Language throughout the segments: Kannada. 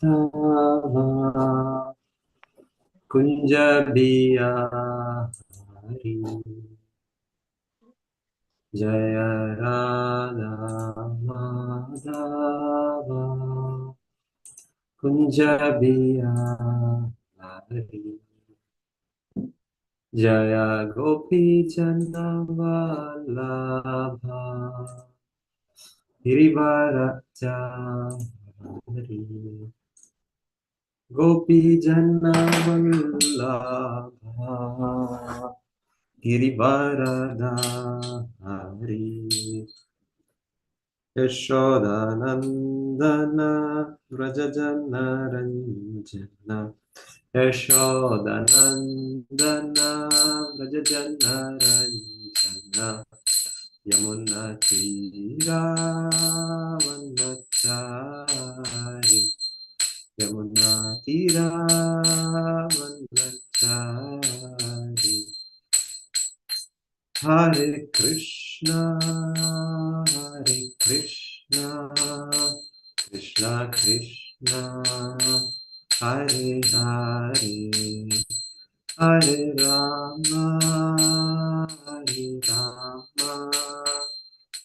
Madhava Kunja Bihari Jaya Radha Madhava Kunja Bihari Jaya Gopi Vallabha Girivaracha Gopi Vallabha Girivaradhari Yashodanandana Vrajajana Ranjana Yashodanandana Vrajajana Ranjana Yamuna Tira Vandachari Yamuna Tira Vandachari Hare Krishna, Krishna Krishna, Hare Hare, Hare Rama, Hare Rama,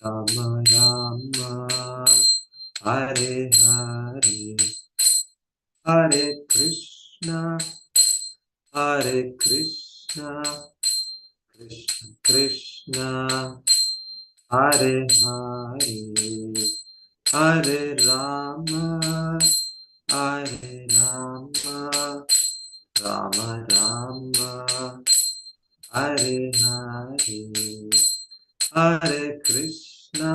Rama Rama, Hare Hare, Hare Krishna, Krishna Krishna, Hare Hare, Hare Rama, Hare Rama, Rama Rama, Hare Hare, Hare Krishna,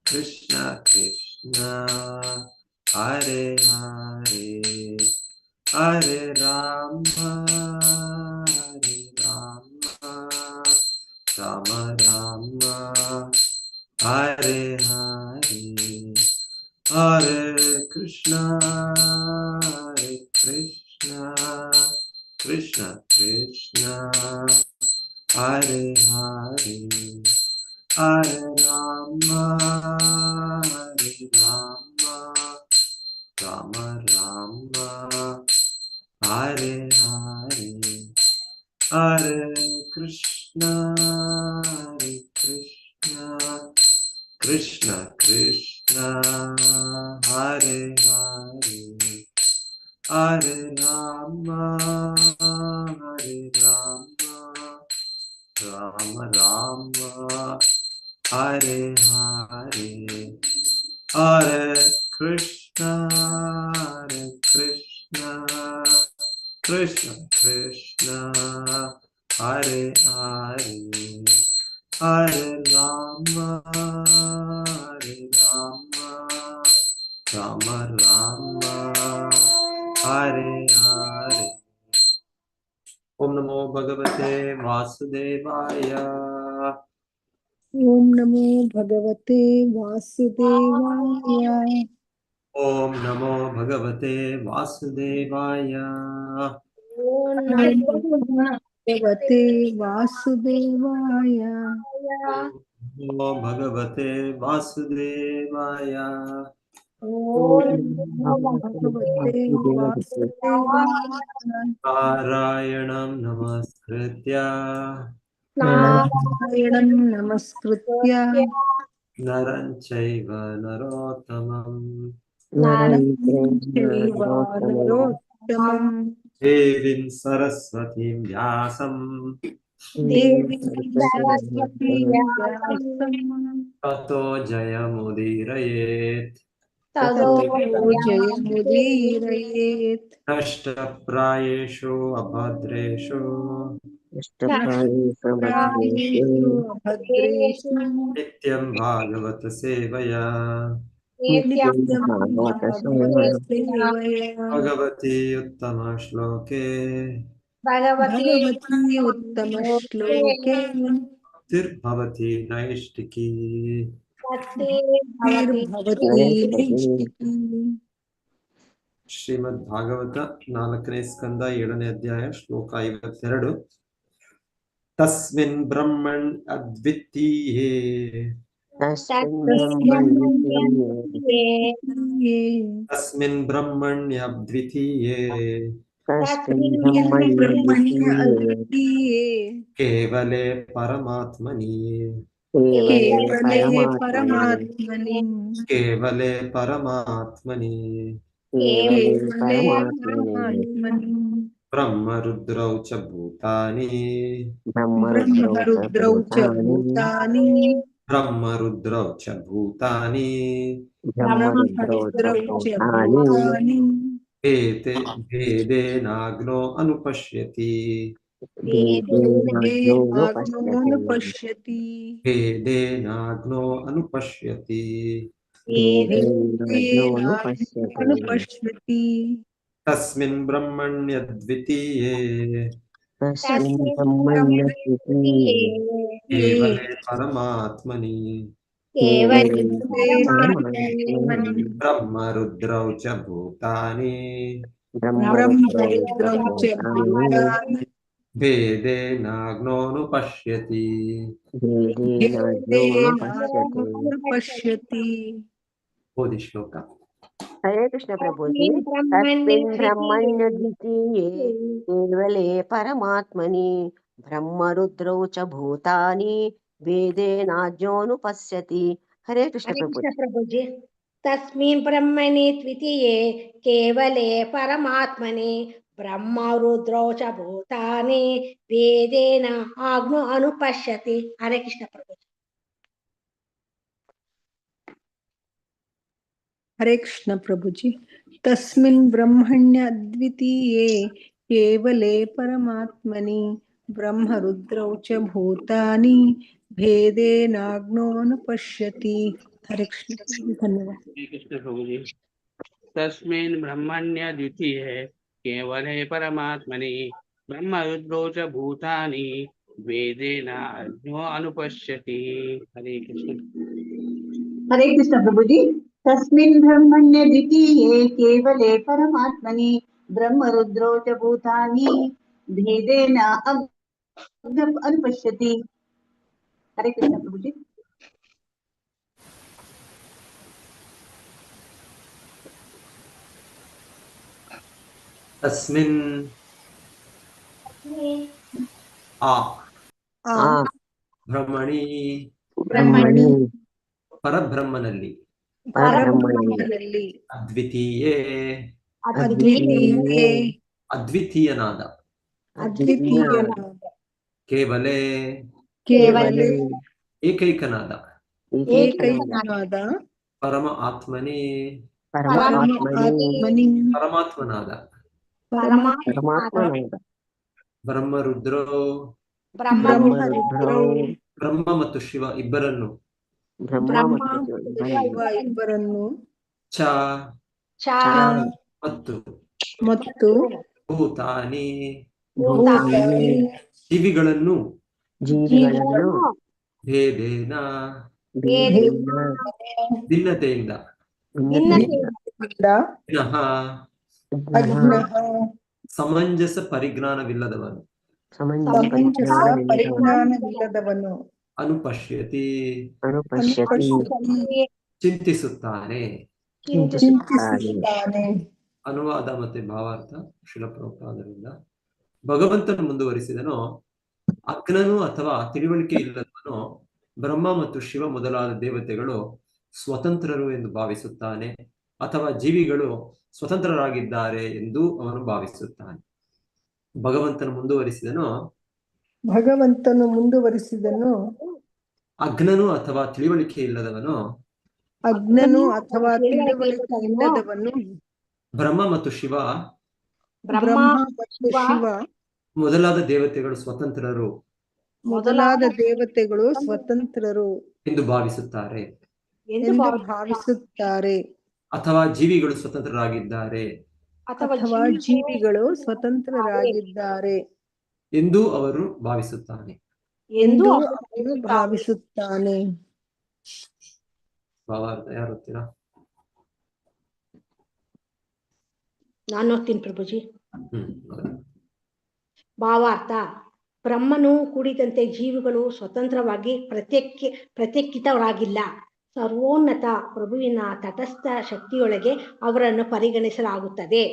Krishna Krishna, Hare Hare, Hare Rama, Rama Rama, Hare Hare, Hare Krishna, Krishna Krishna, Hare Hare, Hare Rama, Rama Rama, Hare Hare, Hare Krishna, Krishna Krishna, Hare Hare, Hare Rama, Rama Rama, Hare Hare, Hare Krishna, Krishna Krishna, Hare Hare, Hare Rama, Rama Rama, Hare Hare. Om Namo Bhagavate Vasudevaya. Om Namo Bhagavate Vasudevaya. Om Namo Bhagavate Vasudevaya. Om Namo Bhagavate Vasudevaya. Om Namo Bhagavate Vasudevaya. Om Namo Bhagavate Vasudevaya. Narayanam Namaskritya Narayanam Namaskritya Naram Chaiva Narottamam Naram Chaiva Narottamam Devim Saraswatim Vyasam Devi Saraswati Vyasam Tato Jayamudirayet Tato Jayamudiraet Nashtaprayeshu Abhadreshu Nashtaprayesu Abhadreshu Nityam Bhagavata Sevaya Nityam Bhagavata Sevaya Bhagavati Uttama Shloke Bhagavati Uttama Shloke Tirthavati Naishtiki. Bhaktir Naishtiki. ಶ್ರೀಮದ್ ಭಾಗವತ 4ನೇ ಸ್ಕಂದ 7ನೇ ಅಧ್ಯಾಯ ಶ್ಲೋಕ 52. ತಸ್ಮಿನ್ ಬ್ರಹ್ಮಣ್ ಅದ್ವಿತೀಯೇ तस्मिन् ब्रह्मण्यद्वितीये ब्रह्मण्य अद्वितीये केवले परमात्मनि केवले परमात्मनि केवले परमात्मनि केवले परमात्मनि ब्रह्मरुद्रौ च भूतानि ब्रह्मरुद्रौ च भूतानि ब्रह्मरुद्रौ च भूतानि ब्रह्मरुद्रौ च भूतानि भेदेनाग्नो अनुपश्यति भेदेनाग्नोऽनुपश्यति भेदेनाग्नो अनुपश्यति भेदेनाग्नोऽनुपश्यति तस्मिन् ब्रह्मण्यद्वितीये केवले परमात्मनि परमात्मनि ब्रह्मरुद्रौ च भूतानि ब्रह्मरुद्रौ च भूतानि भेदेनाग्नोऽनुपश्यति भेदेनाग्नोऽनुपश्यति ओदि श्लोक हरे कृष्ण प्रभु जी। तस्मिन् ब्रह्मण्यद्वितीये केवले परमात्मनि ब्रह्मरुद्रौ च भूतानि वेदेनाज्ञोऽनुपश्यति। हरे कृष्ण हरे प्रभु कृष्ण प्रभु जी। तस्मिन् ब्रह्मणि द्वितीये केवले परमात्मनि ब्रह्मरुद्रौ च भूतानि वेदेन आग्नो अनुपश्यति। हरे कृष्ण प्रभु जी। हरे कृष्ण प्रभु जी। तस्मिन् ब्रह्मण्य अद्वितीये केवले परमात्मनि ब्रह्मरुद्रौ च भूतानि भेदेनाग्नोऽनुपश्यति। हरे कृष्ण धन्यवाद। श्री कृष्ण प्रभु जी। तस्मिन् ब्रह्मण्य द्वितीये केवले परमात्मनि ब्रह्मरुद्रौ च भूतानि वेदेन अज्ञो अनुपश्यति। हरे कृष्ण। हरे कृष्ण प्रभु जी। तस्मिन् ब्रह्मण्य द्वितीये केवले परमात्मनि ब्रह्मरुद्रौ च भूतानि भेदेन अनुपश्यति। हरे कृष्ण प्रभु जी। तस्मिन् ಬ್ರಹ್ಮಣಿ ಪರಬ್ರಹ್ಮನಲ್ಲಿ ಅದ್ವಿತೀಯೇ ಅದ್ವಿತೀಯನಾದ ಕೇವಲೇ ಏಕೈಕನಾದ ಪರಮ ಆತ್ಮನಿ ಪರಮಾತ್ಮನಾದ ಬ್ರಹ್ಮರುದ್ರೋ ಬ್ರಹ್ಮ ಮತ್ತು ಶಿವ ಇಬ್ಬರನ್ನು ಚ ಮತ್ತು ಭೂತಾನಿ ಜೀವಿಗಳನ್ನು ಭೇದೇನ ಭಿನ್ನತೆಯಿಂದ ಸಮಂಜಸ ಪರಿಜ್ಞಾನವಿಲ್ಲದವನು ಅನುಪಶ್ಯತಿ ಚಿಂತಿಸುತ್ತಾನೆ. ಅನುವಾದ ಮತ್ತೆ ಭಾವಾರ್ಥ ಶಿಲ ಪ್ರಭುಪಾದರಿಂದ. ಭಗವಂತನು ಮುಂದುವರಿಸಿದನು, ಅಗ್ನನು ಅಥವಾ ತಿಳುವಳಿಕೆ ಇಲ್ಲದವನು ಬ್ರಹ್ಮ ಮತ್ತು ಶಿವ ಮೊದಲಾದ ದೇವತೆಗಳು ಸ್ವತಂತ್ರರು ಎಂದು ಭಾವಿಸುತ್ತಾನೆ, ಅಥವಾ ಜೀವಿಗಳು ಸ್ವತಂತ್ರರಾಗಿದ್ದಾರೆ ಎಂದು ಅವನು ಭಾವಿಸುತ್ತಾನೆ. ಭಗವಂತನು ಮುಂದುವರಿಸಿದನು, ಅಗ್ನನು ಅಥವಾ ತಿಳುವಳಿಕೆ ಇಲ್ಲದವನು ಬ್ರಹ್ಮ ಮತ್ತು ಶಿವ ಮೊದಲಾದ ದೇವತೆಗಳು ಸ್ವತಂತ್ರರು ಎಂದು ಭಾವಿಸುತ್ತಾರೆ, ಅಥವಾ ಜೀವಿಗಳು ಸ್ವತಂತ್ರರಾಗಿದ್ದಾರೆ ಎಂದು ಅವರು ಭಾವಿಸುತ್ತಾನೆ. ಭಾವಾರ್ಥ ಯಾರು ಓದ್ತೀರಾ? ನಾನು ಓದ್ತೀನಿ ಪ್ರಭುಜಿ. ಭಾವಾರ್ಥ: ಬ್ರಹ್ಮನು ಕೂಡಿದಂತೆ ಜೀವಿಗಳು ಸ್ವತಂತ್ರವಾಗಿ ಪ್ರತ್ಯೇಕಿತರಾಗಿಲ್ಲ. ಸರ್ವೋನ್ನತ ಪ್ರಭುವಿನ ತಟಸ್ಥ ಶಕ್ತಿಯೊಳಗೆ ಅವರನ್ನು ಪರಿಗಣಿಸಲಾಗುತ್ತದೆ.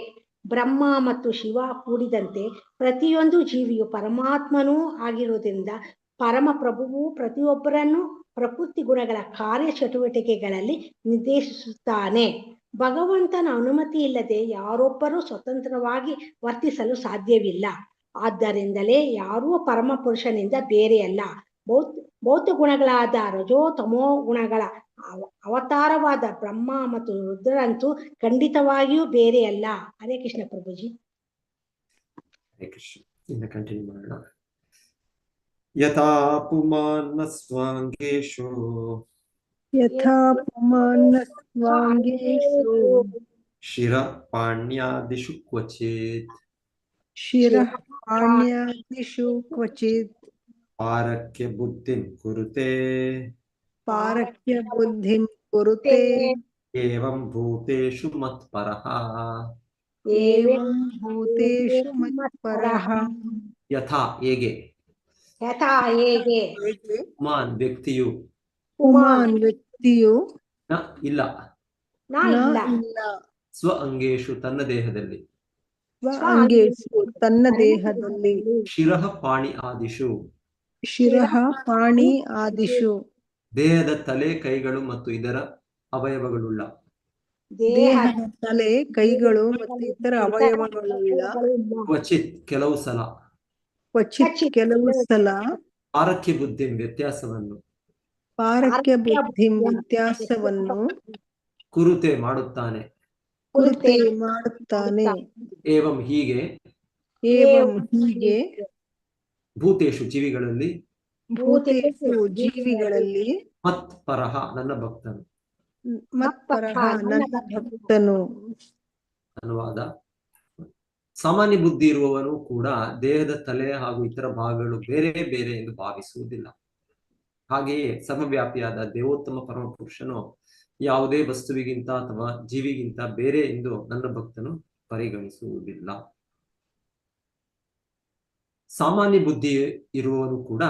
ಬ್ರಹ್ಮ ಮತ್ತು ಶಿವ ಕೂಡಿದಂತೆ ಪ್ರತಿಯೊಂದು ಜೀವಿಯು ಪರಮಾತ್ಮನೂ ಆಗಿರುವುದರಿಂದ ಪರಮ ಪ್ರಭುವು ಪ್ರತಿಯೊಬ್ಬರನ್ನು ಪ್ರಕೃತಿ ಗುಣಗಳ ಕಾರ್ಯಚಟುವಟಿಕೆಗಳಲ್ಲಿ ನಿರ್ದೇಶಿಸುತ್ತಾನೆ. ಭಗವಂತನ ಅನುಮತಿ ಇಲ್ಲದೆ ಯಾರೊಬ್ಬರೂ ಸ್ವತಂತ್ರವಾಗಿ ವರ್ತಿಸಲು ಸಾಧ್ಯವಿಲ್ಲ. ಆದ್ದರಿಂದಲೇ ಯಾರೂ ಪರಮ ಪುರುಷನಿಂದ ಬೇರೆಯಲ್ಲ. ಭೌತ ಗುಣಗಳಾದ ರಜೋ ತಮೋ ಗುಣಗಳ ಅವತಾರವಾದ ಬ್ರಹ್ಮ ಮತ್ತು ರುದ್ರರಂತೂ ಖಂಡಿತವಾಗಿಯೂ ಬೇರೆಯಲ್ಲ. ಹರೇ ಕೃಷ್ಣ ಪ್ರಭುಜಿ. ಹರೇ ಕೃಷ್ಣ. ಇನ್ನು ಕಂಟಿನ್ಯೂ ಮಾಡೋಣ. ಯಥಾ ಪುಮಾನ್ನ ಸ್ವಾಂಗೇಶು ಯಥಾ ಪುಮಾನ್ನ ಸ್ವಾಂಗೇಷು ಶಿರ ಪಾಣ್ಯಾದಿಷು ಕ್ವಚಿತ್ ಶಿರಃ ಪಾಣ್ಯಾದಿಷು ಕ್ವಚಿತ್ ಪಾರಕ್ಯ ಬುದ್ಧಿಂ ಕುರುತೆ ಪಾರಕ್ಯ ಬುದ್ಧಿಂ ಕುರುತೆ ಏವಂ ಭೂತೇಷು ಮತ್ಪರಃ. ಏವಂ ಭೂತೇಷು ಮತ್ಪರಃ. ಯಥಾ ಹೇಗೆ, ಯಥಾ ಹೇಗೆ, ಪುಮಾನ್ ವ್ಯಕ್ತಿಯು, ಪುಮಾನ್ ವ್ಯಕ್ತಿಯು ನ ಇಲ್ಲ, ನಾ ನ ಇಲ್ಲ, ಇಲ್ಲ, ಸ್ವ ಅಂಗೇಶು ತನ್ನ ದೇಹದಲ್ಲಿ, ಸ್ವ ಅಂಗೇಷು ತನ್ನ ದೇಹದಲ್ಲಿ, ಶಿರಃ ಪಾಣಿ ಆದಿಷು ಶಿರಃ ಪಾಣಿ ಆದಿಷು ದೇಹದ ತಲೆ ಕೈಗಳು ಮತ್ತು ಇದರ ಅವಯವಗಳುಳ್ಳ, ದೇಹದ ತಲೆ ಕೈಗಳು ಮತ್ತು ಇತರ ಅವಯವಗಳುಳ್ಳ, ಕ್ವಚಿತ್ ಕೆಲವು ಸಲ, ಕ್ವಚಿತ್ ಕೆಲವು ಸಲ, ಪಾರಕ್ಯ ಬುದ್ಧಿಂ ವ್ಯತ್ಯಾಸವನ್ನು, ಪಾರಕ್ಯ ಬುದ್ಧಿಂ ವ್ಯತ್ಯಾಸವನ್ನು ಕುರುತೆ ಮಾಡುತ್ತಾನೆ. ಕುರುತೆ ಮಾಡುತ್ತಾನೆ. ಏವಂ ಹೀಗೆ, ಏವಂ ಹೀಗೆ, ಭೂತೇಷು ಜೀವಿಗಳಲ್ಲಿ, ಭೂತೇಷು ಜೀವಿಗಳಲ್ಲಿ, ಮತ್ ಪರಹ ನನ್ನ ಭಕ್ತನು. ಮತ್ಪರಃ ನನ್ನ ಭಕ್ತನು. ಅನುವಾದ: ಸಾಮಾನ್ಯ ಬುದ್ಧಿ ಇರುವವನು ಕೂಡ ದೇಹದ ತಲೆ ಹಾಗೂ ಇತರ ಭಾಗಗಳು ಬೇರೆ ಬೇರೆ ಎಂದು ಭಾವಿಸುವುದಿಲ್ಲ. ಹಾಗೆಯೇ ಸರ್ವವ್ಯಾಪಿಯಾದ ದೇವೋತ್ತಮ ಪರಮಪುರುಷನು ಯಾವುದೇ ವಸ್ತುವಿಗಿಂತ ಅಥವಾ ಜೀವಿಗಿಂತ ಬೇರೆ ಎಂದು ನನ್ನ ಭಕ್ತನು ಪರಿಗಣಿಸುವುದಿಲ್ಲ. ಸಾಮಾನ್ಯ ಬುದ್ಧಿ ಇರುವವನು ಕೂಡ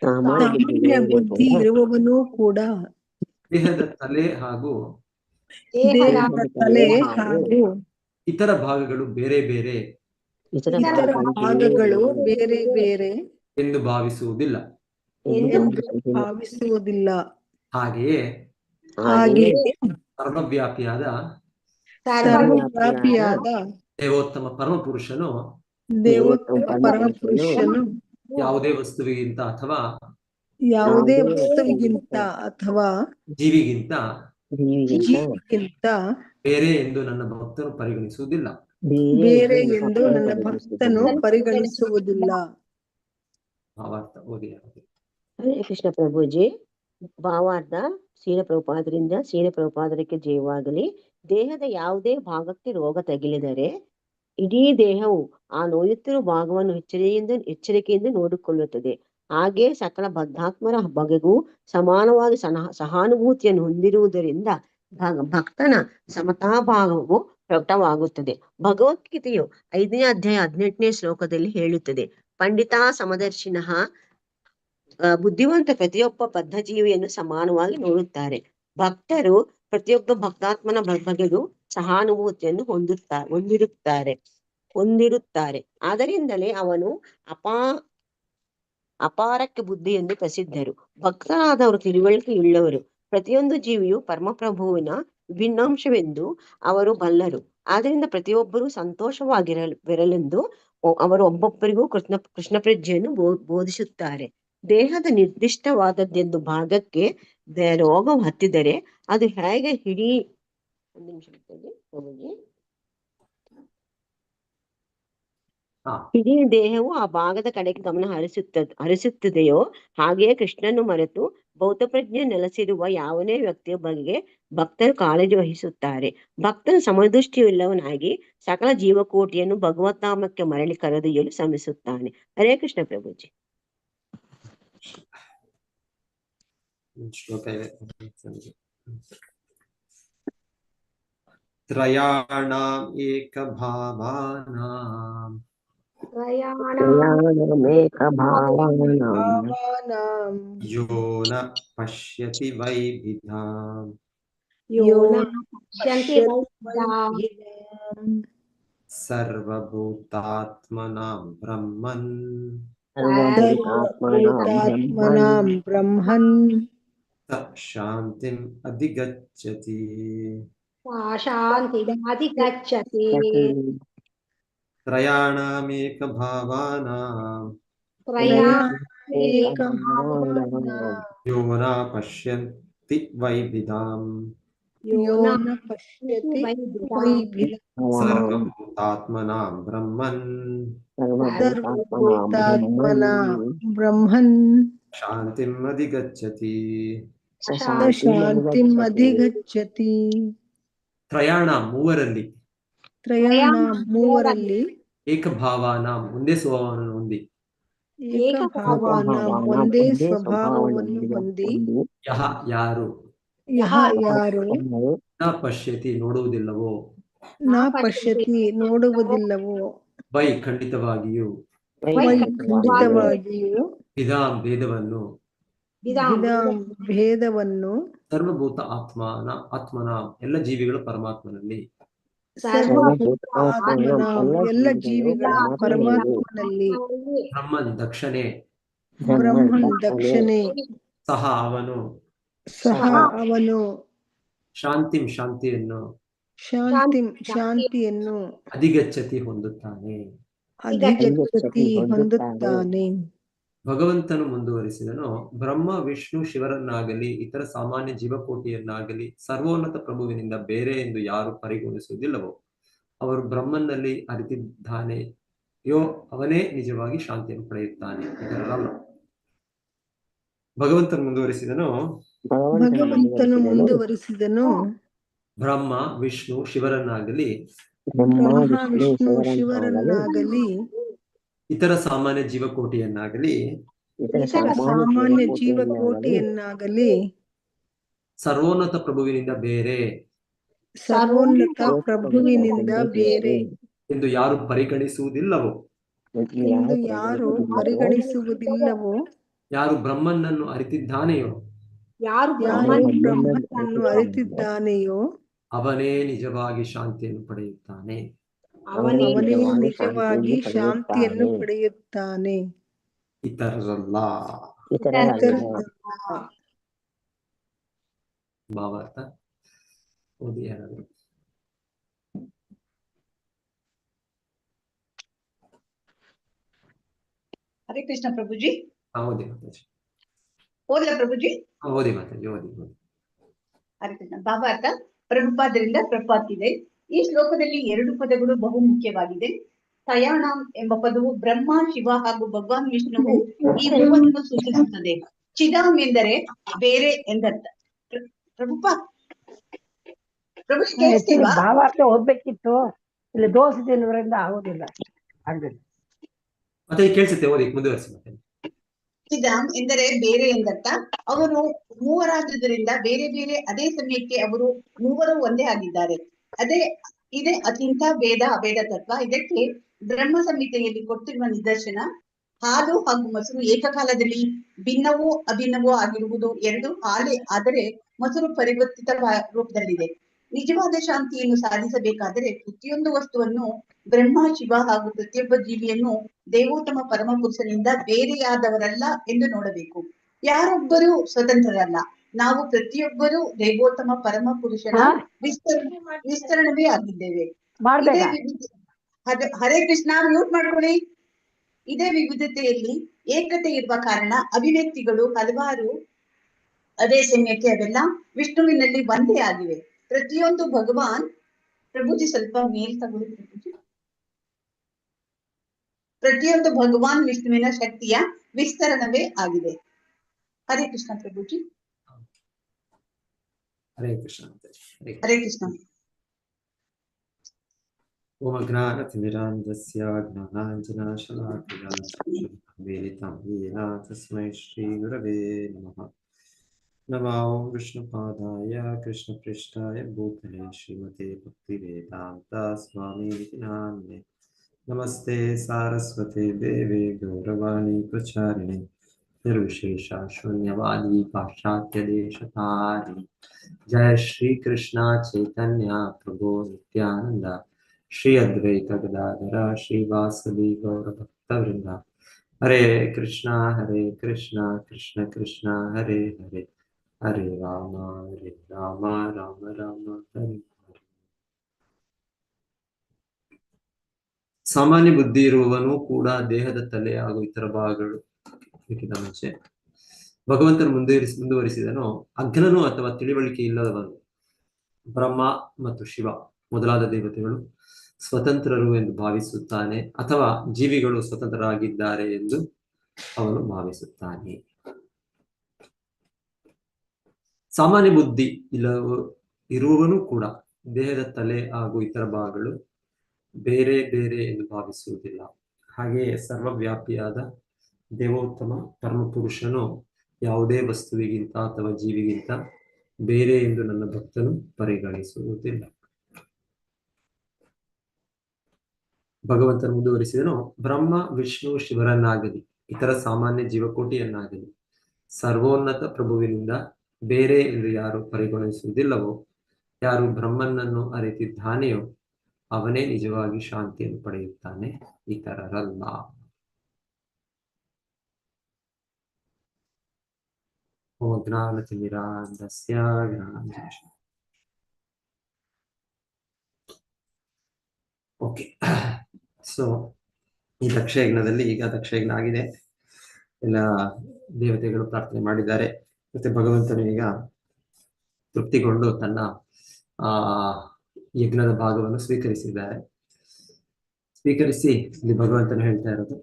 ಸಾಮಾನ್ಯ ಬುದ್ಧಿ ಇರುವವನು ಕೂಡ ದೇಹದ ತಲೆ ಹಾಗೂ ದೇಹದ ತಲೆ ಹಾಗೂ ಇತರ ಭಾಗಗಳು ಬೇರೆ ಬೇರೆ ಇತರ ಭಾಗಗಳು ಬೇರೆ ಬೇರೆ ಎಂದು ಭಾವಿಸುವುದಿಲ್ಲ. ಭಾವಿಸುವುದಿಲ್ಲ. ಹಾಗೆಯೇ ಸರ್ವವ್ಯಾಪಿಯಾದ ಸರ್ವವ್ಯಾಪಿಯಾದ ದೇವೋತ್ತಮ ಪರಮಪುರುಷನು ದೇವೋತ್ತಮ ಪರಮಪುರುಷನು ಯಾವುದೇ ವಸ್ತುವಿಗಿಂತ ಅಥವಾ ಯಾವುದೇ ವಸ್ತುವಿಗಿಂತ ಅಥವಾ ಜೀವಿಗಿಂತ ಬೇರೆ ಎಂದು ನನ್ನ ಭಕ್ತನು ಪರಿಗಣಿಸುವುದಿಲ್ಲ. ಬೇರೆ ಎಂದು ನನ್ನ ಭಕ್ತನು ಪರಿಗಣಿಸುವುದಿಲ್ಲ. ಭಾವಾರ್ಥ ಓದಿ. ಹರೇ ಕೃಷ್ಣ ಪ್ರಭುಜಿ. ಭಾವಾರ್ಥ: ಶ್ರೀಲ ಪ್ರಭುಪಾದರಿಂದ ಶ್ರೀಲ ಪ್ರಭುಪಾದರಿಗೆ ಜಯವಾಗಲಿ. ದೇಹದ ಯಾವುದೇ ಭಾಗಕ್ಕೆ ರೋಗ ತಗುಲಿದರೆ ಇಡೀ ದೇಹವು ಆ ನೋಯುತ್ತಿರುವ ಭಾಗವನ್ನು ಎಚ್ಚರಿಕೆಯಿಂದ ನೋಡಿಕೊಳ್ಳುತ್ತದೆ. ಹಾಗೆ ಸಕಲ ಬದ್ಧಾತ್ಮರ ಬಗೆಗೂ ಸಮಾನವಾಗಿ ಸಹಾನುಭೂತಿಯನ್ನು ಹೊಂದಿರುವುದರಿಂದ ಭಕ್ತನ ಸಮತಾಭಾವವು ಪ್ರಕಟವಾಗುತ್ತದೆ. ಭಗವದ್ಗೀತೆಯು 5ನೇ ಅಧ್ಯಾಯ 18ನೇ ಶ್ಲೋಕದಲ್ಲಿ ಹೇಳುತ್ತದೆ: ಪಂಡಿತ ಸಮದರ್ಶಿನಃ, ಬುದ್ಧಿವಂತ ಪ್ರತಿಯೊಬ್ಬ ಬದ್ಧ ಜೀವಿಯನ್ನು ಸಮಾನವಾಗಿ ನೋಡುತ್ತಾರೆ. ಭಕ್ತರು ಪ್ರತಿಯೊಬ್ಬ ಭಕ್ತಾತ್ಮನ ಬಗೆಗೂ ಸಹಾನುಭೂತಿಯನ್ನು ಹೊಂದಿರುತ್ತಾರೆ. ಆದ್ದರಿಂದಲೇ ಅವನು ಅಪಾರಕ್ಕೆ ಬುದ್ಧಿ ಎಂದು ಪ್ರಸಿದ್ಧರು. ಭಕ್ತರಾದವರು ತಿಳುವಳಿಕೆಯುಳ್ಳವರು. ಪ್ರತಿಯೊಂದು ಜೀವಿಯು ಪರಮಪ್ರಭುವಿನ ವಿಭಿನ್ನಾಂಶವೆಂದು ಅವರು ಬಲ್ಲರು. ಆದ್ದರಿಂದ ಪ್ರತಿಯೊಬ್ಬರೂ ಸಂತೋಷವಾಗಿರಲೆಂದು ಅವರು ಒಬ್ಬೊಬ್ಬರಿಗೂ ಕೃಷ್ಣ ಪ್ರಜ್ಞೆಯನ್ನು ಬೋಧಿಸುತ್ತಾರೆ. ದೇಹದ ನಿರ್ದಿಷ್ಟವಾದದ್ದೆಂದು ಭಾಗಕ್ಕೆ ರೋಗವು ಹತ್ತಿದರೆ ಅದು ಹೇಗೆ ಇಡೀ ದೇಹವು ಆ ಭಾಗದ ಕಡೆಗೆ ಗಮನ ಹರಿಸುತ್ತದೆಯೋ ಹಾಗೆಯೇ ಕೃಷ್ಣನ್ನು ಮರೆತು ಭೌತಪ್ರಜ್ಞೆ ನೆಲೆಸಿರುವ ಯಾವನೇ ವ್ಯಕ್ತಿಯ ಬಗ್ಗೆ ಭಕ್ತರು ಕಾಳಜಿ ವಹಿಸುತ್ತಾರೆ. ಭಕ್ತನು ಸಮದೃಷ್ಟಿಯುಳ್ಳವನಾಗಿ ಸಕಲ ಜೀವಕೋಟಿಯನ್ನು ಭಗವತ್ನಾಮಕ್ಕೆ ಮರಳಿ ಕರೆದೊಯ್ಯಲು ಶ್ರಮಿಸುತ್ತಾನೆ. ಹರೇ ಕೃಷ್ಣ ಪ್ರಭುಜಿ. ತ್ರಯಾಣಾಂ ಏಕಭಾವಾನಾಂ त्रयाणामेकभावानां भावानां यो न पश्यति वैविधाम् यो न पश्यति वैविधाम् वैविधाम् सर्वभूतात्मनां ब्रह्मन् सर्वभूतात्मनां ब्रह्मन् स शान्तिम् अधिगच्छति। शान्तिमधिगच्छति। त्रयाणामेकभावानां त्रयाणामेकभावानां यो न पश्यन्ति वैविधाम् यो न पश्यति वैविधाम् सर्वभूतात्मनां ब्रह्मन् सर्वभूतात्मनां ब्रह्मन् शान्तिम् अधिगच्छति। स शान्तिम् अधिगच्छति. ತ್ರಯಾಣಾಂ ಮೂವರಲ್ಲಿ ತ್ರಯಾಣಾಂ ಮೂವರಲ್ಲಿ ಏಕಭಾವಾನಾಂ ಒಂದೇ ಸ್ವಭಾವವನ್ನು ಹೊಂದಿ ಏಕಭಾವಾನಾಂ ಒಂದೇ ಸ್ವಭಾವವನ್ನು ಹೊಂದಿ ಯಹ ಯಾರು ಯಾರು ನ ಪಶ್ಯತಿ ನೋಡುವುದಿಲ್ಲವೋ ನ ಪಶ್ಯತಿ ನೋಡುವುದಿಲ್ಲವೋ ವೈ ಖಂಡಿತವಾಗಿಯೂ ವೈ ಖಂಡಿತವಾಗಿಯೂ ವಿಧಾಂ ಭೇದವನ್ನು ವಿಧಾಂ ಭೇದವನ್ನು ಸರ್ವಭೂತ ಆತ್ಮನ ಎಲ್ಲ ಜೀವಿಗಳು ಪರಮಾತ್ಮನಲ್ಲಿ ಸರ್ವಭೂತಾತ್ಮನಾಂ ಎಲ್ಲ ಜೀವಿಗಳ ಪರಮಾತ್ಮನಲ್ಲಿ ಬ್ರಹ್ಮನ್ ದಕ್ಷಿಣೆ ಬ್ರಹ್ಮನ್ ದಕ್ಷಿಣೆ ಸಹ ಅವನು ಶಾಂತಿಯನ್ನು ಶಾಂತಿಯನ್ನು ಅಧಿಗಚ್ಚತಿ ಹೊಂದುತ್ತಾನೆ. ಭಗವಂತನು ಮುಂದುವರಿಸಿದನು, ಬ್ರಹ್ಮ ವಿಷ್ಣು ಶಿವರನ್ನಾಗಲಿ ಇತರ ಸಾಮಾನ್ಯ ಜೀವಕೋಟಿಯನ್ನಾಗಲಿ ಸರ್ವೋನ್ನತ ಪ್ರಭುವಿನಿಂದ ಬೇರೆ ಎಂದು ಯಾರು ಪರಿಗಣಿಸುವುದಿಲ್ಲವೋ ಅವರು ಬ್ರಹ್ಮನಲ್ಲಿ ಅರಿತಿದ್ದಾನೆಯೋ ಅವನೇ ನಿಜವಾಗಿ ಶಾಂತಿಯನ್ನು ಪಡೆಯುತ್ತಾನೆ. ಇದರಲ್ಲ ಭಗವಂತನು ಮುಂದುವರಿಸಿದನು ಬ್ರಹ್ಮ ವಿಷ್ಣು ಶಿವರನ್ನಾಗಲಿ ಇತರ ಸಾಮಾನ್ಯ ಜೀವಕೋಟಿಯನ್ನಾಗಲಿ ಸರ್ವೋನ್ನತ ಪ್ರಭುವಿನಿಂದ ಬೇರೆ ಎಂದು ಯಾರು ಪರಿಗಣಿಸುವುದಿಲ್ಲವೋ ಯಾರು ಬ್ರಹ್ಮನನ್ನು ಅರಿತಿದ್ದಾನೆಯೋ ಅವನೇ ನಿಜವಾಗಿ ಶಾಂತಿಯನ್ನು ಪಡೆಯುತ್ತಾನೆ. ಇತರರಲ್ಲ. ಭಾವಾರ್ಥ ಓದಿ ಯಾರಾದ್ರು. ಹರೇ ಕೃಷ್ಣ ಪ್ರಭುಜಿ. ಓದಿ ಮಾತಾಜಿ. ಓದ್ಲಾ ಪ್ರಭುಜಿ? ಓದಿ ಮಾತಾಜಿ, ಓದಿ. ಹರೇ ಕೃಷ್ಣ. ಭಾವಾರ್ಥ ಪ್ರಭುಪಾದರಿಂದ ಪ್ರಭುಪಾದಿದೆ. ಈ ಶ್ಲೋಕದಲ್ಲಿ 2 ಪದಗಳು ಬಹು ಮುಖ್ಯವಾಗಿದೆ. ತ್ರಯಾಣಾಂ ಎಂಬ ಪದವು ಬ್ರಹ್ಮ, ಶಿವ ಹಾಗೂ ಭಗವಾನ್ ವಿಷ್ಣುವು ಈ ಮೂವರನ್ನು ಸೂಚಿಸುತ್ತದೆ. ಚಿದಾಂ ಎಂದರೆ ಬೇರೆ ಎಂದರ್ಥ. ಭಾವಾರ್ಥ ಓದ್ಬೇಕಿತ್ತು, ಇಲ್ಲಿ ದೋಷ ತಿನ್ನುವುದರಿಂದ ಆಗುದಿಲ್ಲ. ಮತ್ತೆ ಕೇಳಿಸುತ್ತೆ, ಓದಿ ಮುಂದುವರಿಸಿ. ಮತ್ತೆ ಚಿದಾಂ ಎಂದರೆ ಬೇರೆ ಎಂದರ್ಥ. ಅವರು ಮೂವರಾದುದರಿಂದ ಬೇರೆ ಬೇರೆ ಅದೇ ಸಮಯಕ್ಕೆ ಅವರು ಮೂವರು ಒಂದೇ ಆಗಿದ್ದಾರೆ. ಇದೇ ಅತ್ಯಂತ ಭೇದ ಅಭೇದ ತತ್ವ. ಇದಕ್ಕೆ ಬ್ರಹ್ಮ ಸಂಹಿತೆಯಲ್ಲಿ ಕೊಟ್ಟಿರುವ ನಿದರ್ಶನ ಹಾಲು ಹಾಗೂ ಮೊಸರು ಏಕಕಾಲದಲ್ಲಿ ಭಿನ್ನವೂ ಅಭಿನ್ನವೂ ಆಗಿರುವುದು ಎರಡು ಹಾಲೆ, ಆದರೆ ಮೊಸರು ಪರಿವರ್ತಿತ ರೂಪದಲ್ಲಿದೆ. ನಿಜವಾದ ಶಾಂತಿಯನ್ನು ಸಾಧಿಸಬೇಕಾದರೆ ಪ್ರತಿಯೊಂದು ವಸ್ತುವನ್ನು ಬ್ರಹ್ಮ, ಶಿವ ಹಾಗೂ ಪ್ರತಿಯೊಬ್ಬ ಜೀವಿಯನ್ನು ದೇವೋತ್ತಮ ಪರಮ ಪುರುಷನಿಂದ ಬೇರೆಯಾದವರಲ್ಲ ಎಂದು ನೋಡಬೇಕು. ಯಾರೊಬ್ಬರೂ ಸ್ವತಂತ್ರರಲ್ಲ. ನಾವು ಪ್ರತಿಯೊಬ್ಬರೂ ದೇವೋತ್ತಮ ಪರಮ ಪುರುಷನ ವಿಸ್ತರಣವೇ ಆಗಿದ್ದೇವೆ. ಹರೇ ಕೃಷ್ಣ, ಮ್ಯೂಟ್ ಮಾಡ್ಕೊಳ್ಳಿ. ಇದೇ ವಿವಿಧತೆಯಲ್ಲಿ ಏಕತೆ ಇರುವ ಕಾರಣ ಅಭಿವ್ಯಕ್ತಿಗಳು ಹಲವಾರು ಅದೇ ಸಮಯಕ್ಕೆ ಅವೆಲ್ಲ ವಿಷ್ಣುವಿನಲ್ಲಿ ಒಂದೇ ಆಗಿವೆ. ಪ್ರತಿಯೊಂದು ಭಗವಾನ್ ಪ್ರಭುಜಿ ಸ್ವಲ್ಪ ಮೇಲ್ ತಗೊಳ್ಳಿ ಪ್ರಭುಜಿ. ಪ್ರತಿಯೊಂದು ಭಗವಾನ್ ವಿಷ್ಣುವಿನ ಶಕ್ತಿಯ ವಿಸ್ತರಣವೇ ಆಗಿದೆ. ಹರೇ ಕೃಷ್ಣ ಪ್ರಭುಜಿ. ಹರೇ ಕೃಷ್ಣ. ಹರೇ ಕೃಷ್ಣ. ಓಂ ಜ್ಞಾನತಿಮಿರಾಂಧಸ್ಯ ಜ್ಞಾನಾಂಜನಶಲಾಕಯ ವೇದಿತಂ ಯೇನ ತಸ್ಮೈ ಶ್ರೀ ಗುರವೇ ನಮಃ. ನಮೋ ವಿಷ್ಣುಪಾದಾಯ ಕೃಷ್ಣಪೃಷ್ಠಾಯ ಭೂತಲೆ ಶ್ರೀಮತೆ ಭಕ್ತಿವೇದಾಂತ ಸ್ವಾಮೀತಿ ನಾಮ್ನೆ. ನಮಸ್ತೆ ಸಾರಸ್ವತೆ ದೇವೆ ಗೌರವಾಣಿ ಪ್ರಚಾರಿಣೆ ನಿರ್ವಿಶೇಷ ಶೂನ್ಯವಾದಿ ಪಾಶ್ಚಾತ್ಯ ದೇಶತಾರಿ ಜಯ ಶ್ರೀ ಕೃಷ್ಣ ಚೈತನ್ಯ ಪ್ರಭು ನಿತ್ಯಾನಂದ ಶ್ರೀ ಅದ್ವೈತ ಗದಾಧರ ಶ್ರೀವಾಸವಿ ಗೌರ ಭಕ್ತವೃಂದ ಹರೇ ಕೃಷ್ಣ ಕೃಷ್ಣ ಕೃಷ್ಣ ಹರೇ ಹರೇ ಹರೇ ರಾಮ ರಾಮ ರಾಮ ಹರೇ. ಸಾಮಾನ್ಯ ಬುದ್ಧಿ ಇರುವವನು ಕೂಡ ದೇಹದ ತಲೆ ಹಾಗೂ ಇತರ ಭಾಗಗಳು ಇದಕ್ಕಿಂತ ಮುಂಚೆ ಭಗವಂತನ ಮುಂದುವರಿಸಿದನು. ಅಜ್ಞನನು ಅಥವಾ ತಿಳಿವಳಿಕೆ ಇಲ್ಲದವನು ಬ್ರಹ್ಮ ಮತ್ತು ಶಿವ ಮೊದಲಾದ ದೇವತೆಗಳು ಸ್ವತಂತ್ರರು ಎಂದು ಭಾವಿಸುತ್ತಾನೆ, ಅಥವಾ ಜೀವಿಗಳು ಸ್ವತಂತ್ರರಾಗಿದ್ದಾರೆ ಎಂದು ಅವನು ಭಾವಿಸುತ್ತಾನೆ. ಸಾಮಾನ್ಯ ಬುದ್ಧಿ ಇರುವವನು ಕೂಡ ದೇಹದ ತಲೆ ಹಾಗೂ ಇತರ ಭಾಗಗಳು ಬೇರೆ ಬೇರೆ ಎಂದು ಭಾವಿಸುವುದಿಲ್ಲ. ಹಾಗೆಯೇ ಸರ್ವವ್ಯಾಪಿಯಾದ ದೇವೋತ್ತಮ ಪರಮಪುರುಷನು ಯಾವುದೇ ವಸ್ತುವಿಗಿಂತ ಅಥವಾ ಜೀವಿಗಿಂತ ಬೇರೆ ಎಂದು ನನ್ನ ಭಕ್ತನು ಪರಿಗಣಿಸುವುದಿಲ್ಲ. ಭಗವಂತನು ಮುಂದುವರಿಸಿದನು, ಬ್ರಹ್ಮ ವಿಷ್ಣು ಶಿವರನ್ನಾಗಲಿ ಇತರ ಸಾಮಾನ್ಯ ಜೀವಕೋಟಿಯನ್ನಾಗಲಿ ಸರ್ವೋನ್ನತ ಪ್ರಭುವಿನಿಂದ ಬೇರೆ ಎಂದು ಯಾರು ಪರಿಗಣಿಸುವುದಿಲ್ಲವೋ, ಯಾರು ಬ್ರಹ್ಮನನ್ನು ಅರಿತಿದ್ದಾನೆಯೋ ಅವನೇ ನಿಜವಾಗಿ ಶಾಂತಿಯನ್ನು ಪಡೆಯುತ್ತಾನೆ, ಇತರರಲ್ಲ. ಓಕೆ, ಸೊ ಈ ದಕ್ಷಯಜ್ಞದಲ್ಲಿ ಈಗ ದಕ್ಷಯಜ್ಞ ಆಗಿದೆ, ಎಲ್ಲ ದೇವತೆಗಳು ಪ್ರಾರ್ಥನೆ ಮಾಡಿದ್ದಾರೆ. ಮತ್ತೆ ಭಗವಂತನು ಈಗ ತೃಪ್ತಿಗೊಂಡು ತನ್ನ ಯಜ್ಞದ ಭಾಗವನ್ನು ಸ್ವೀಕರಿಸಿದ್ದಾರೆ. ಸ್ವೀಕರಿಸಿ ಇಲ್ಲಿ ಭಗವಂತನು ಹೇಳ್ತಾ ಇರೋದು,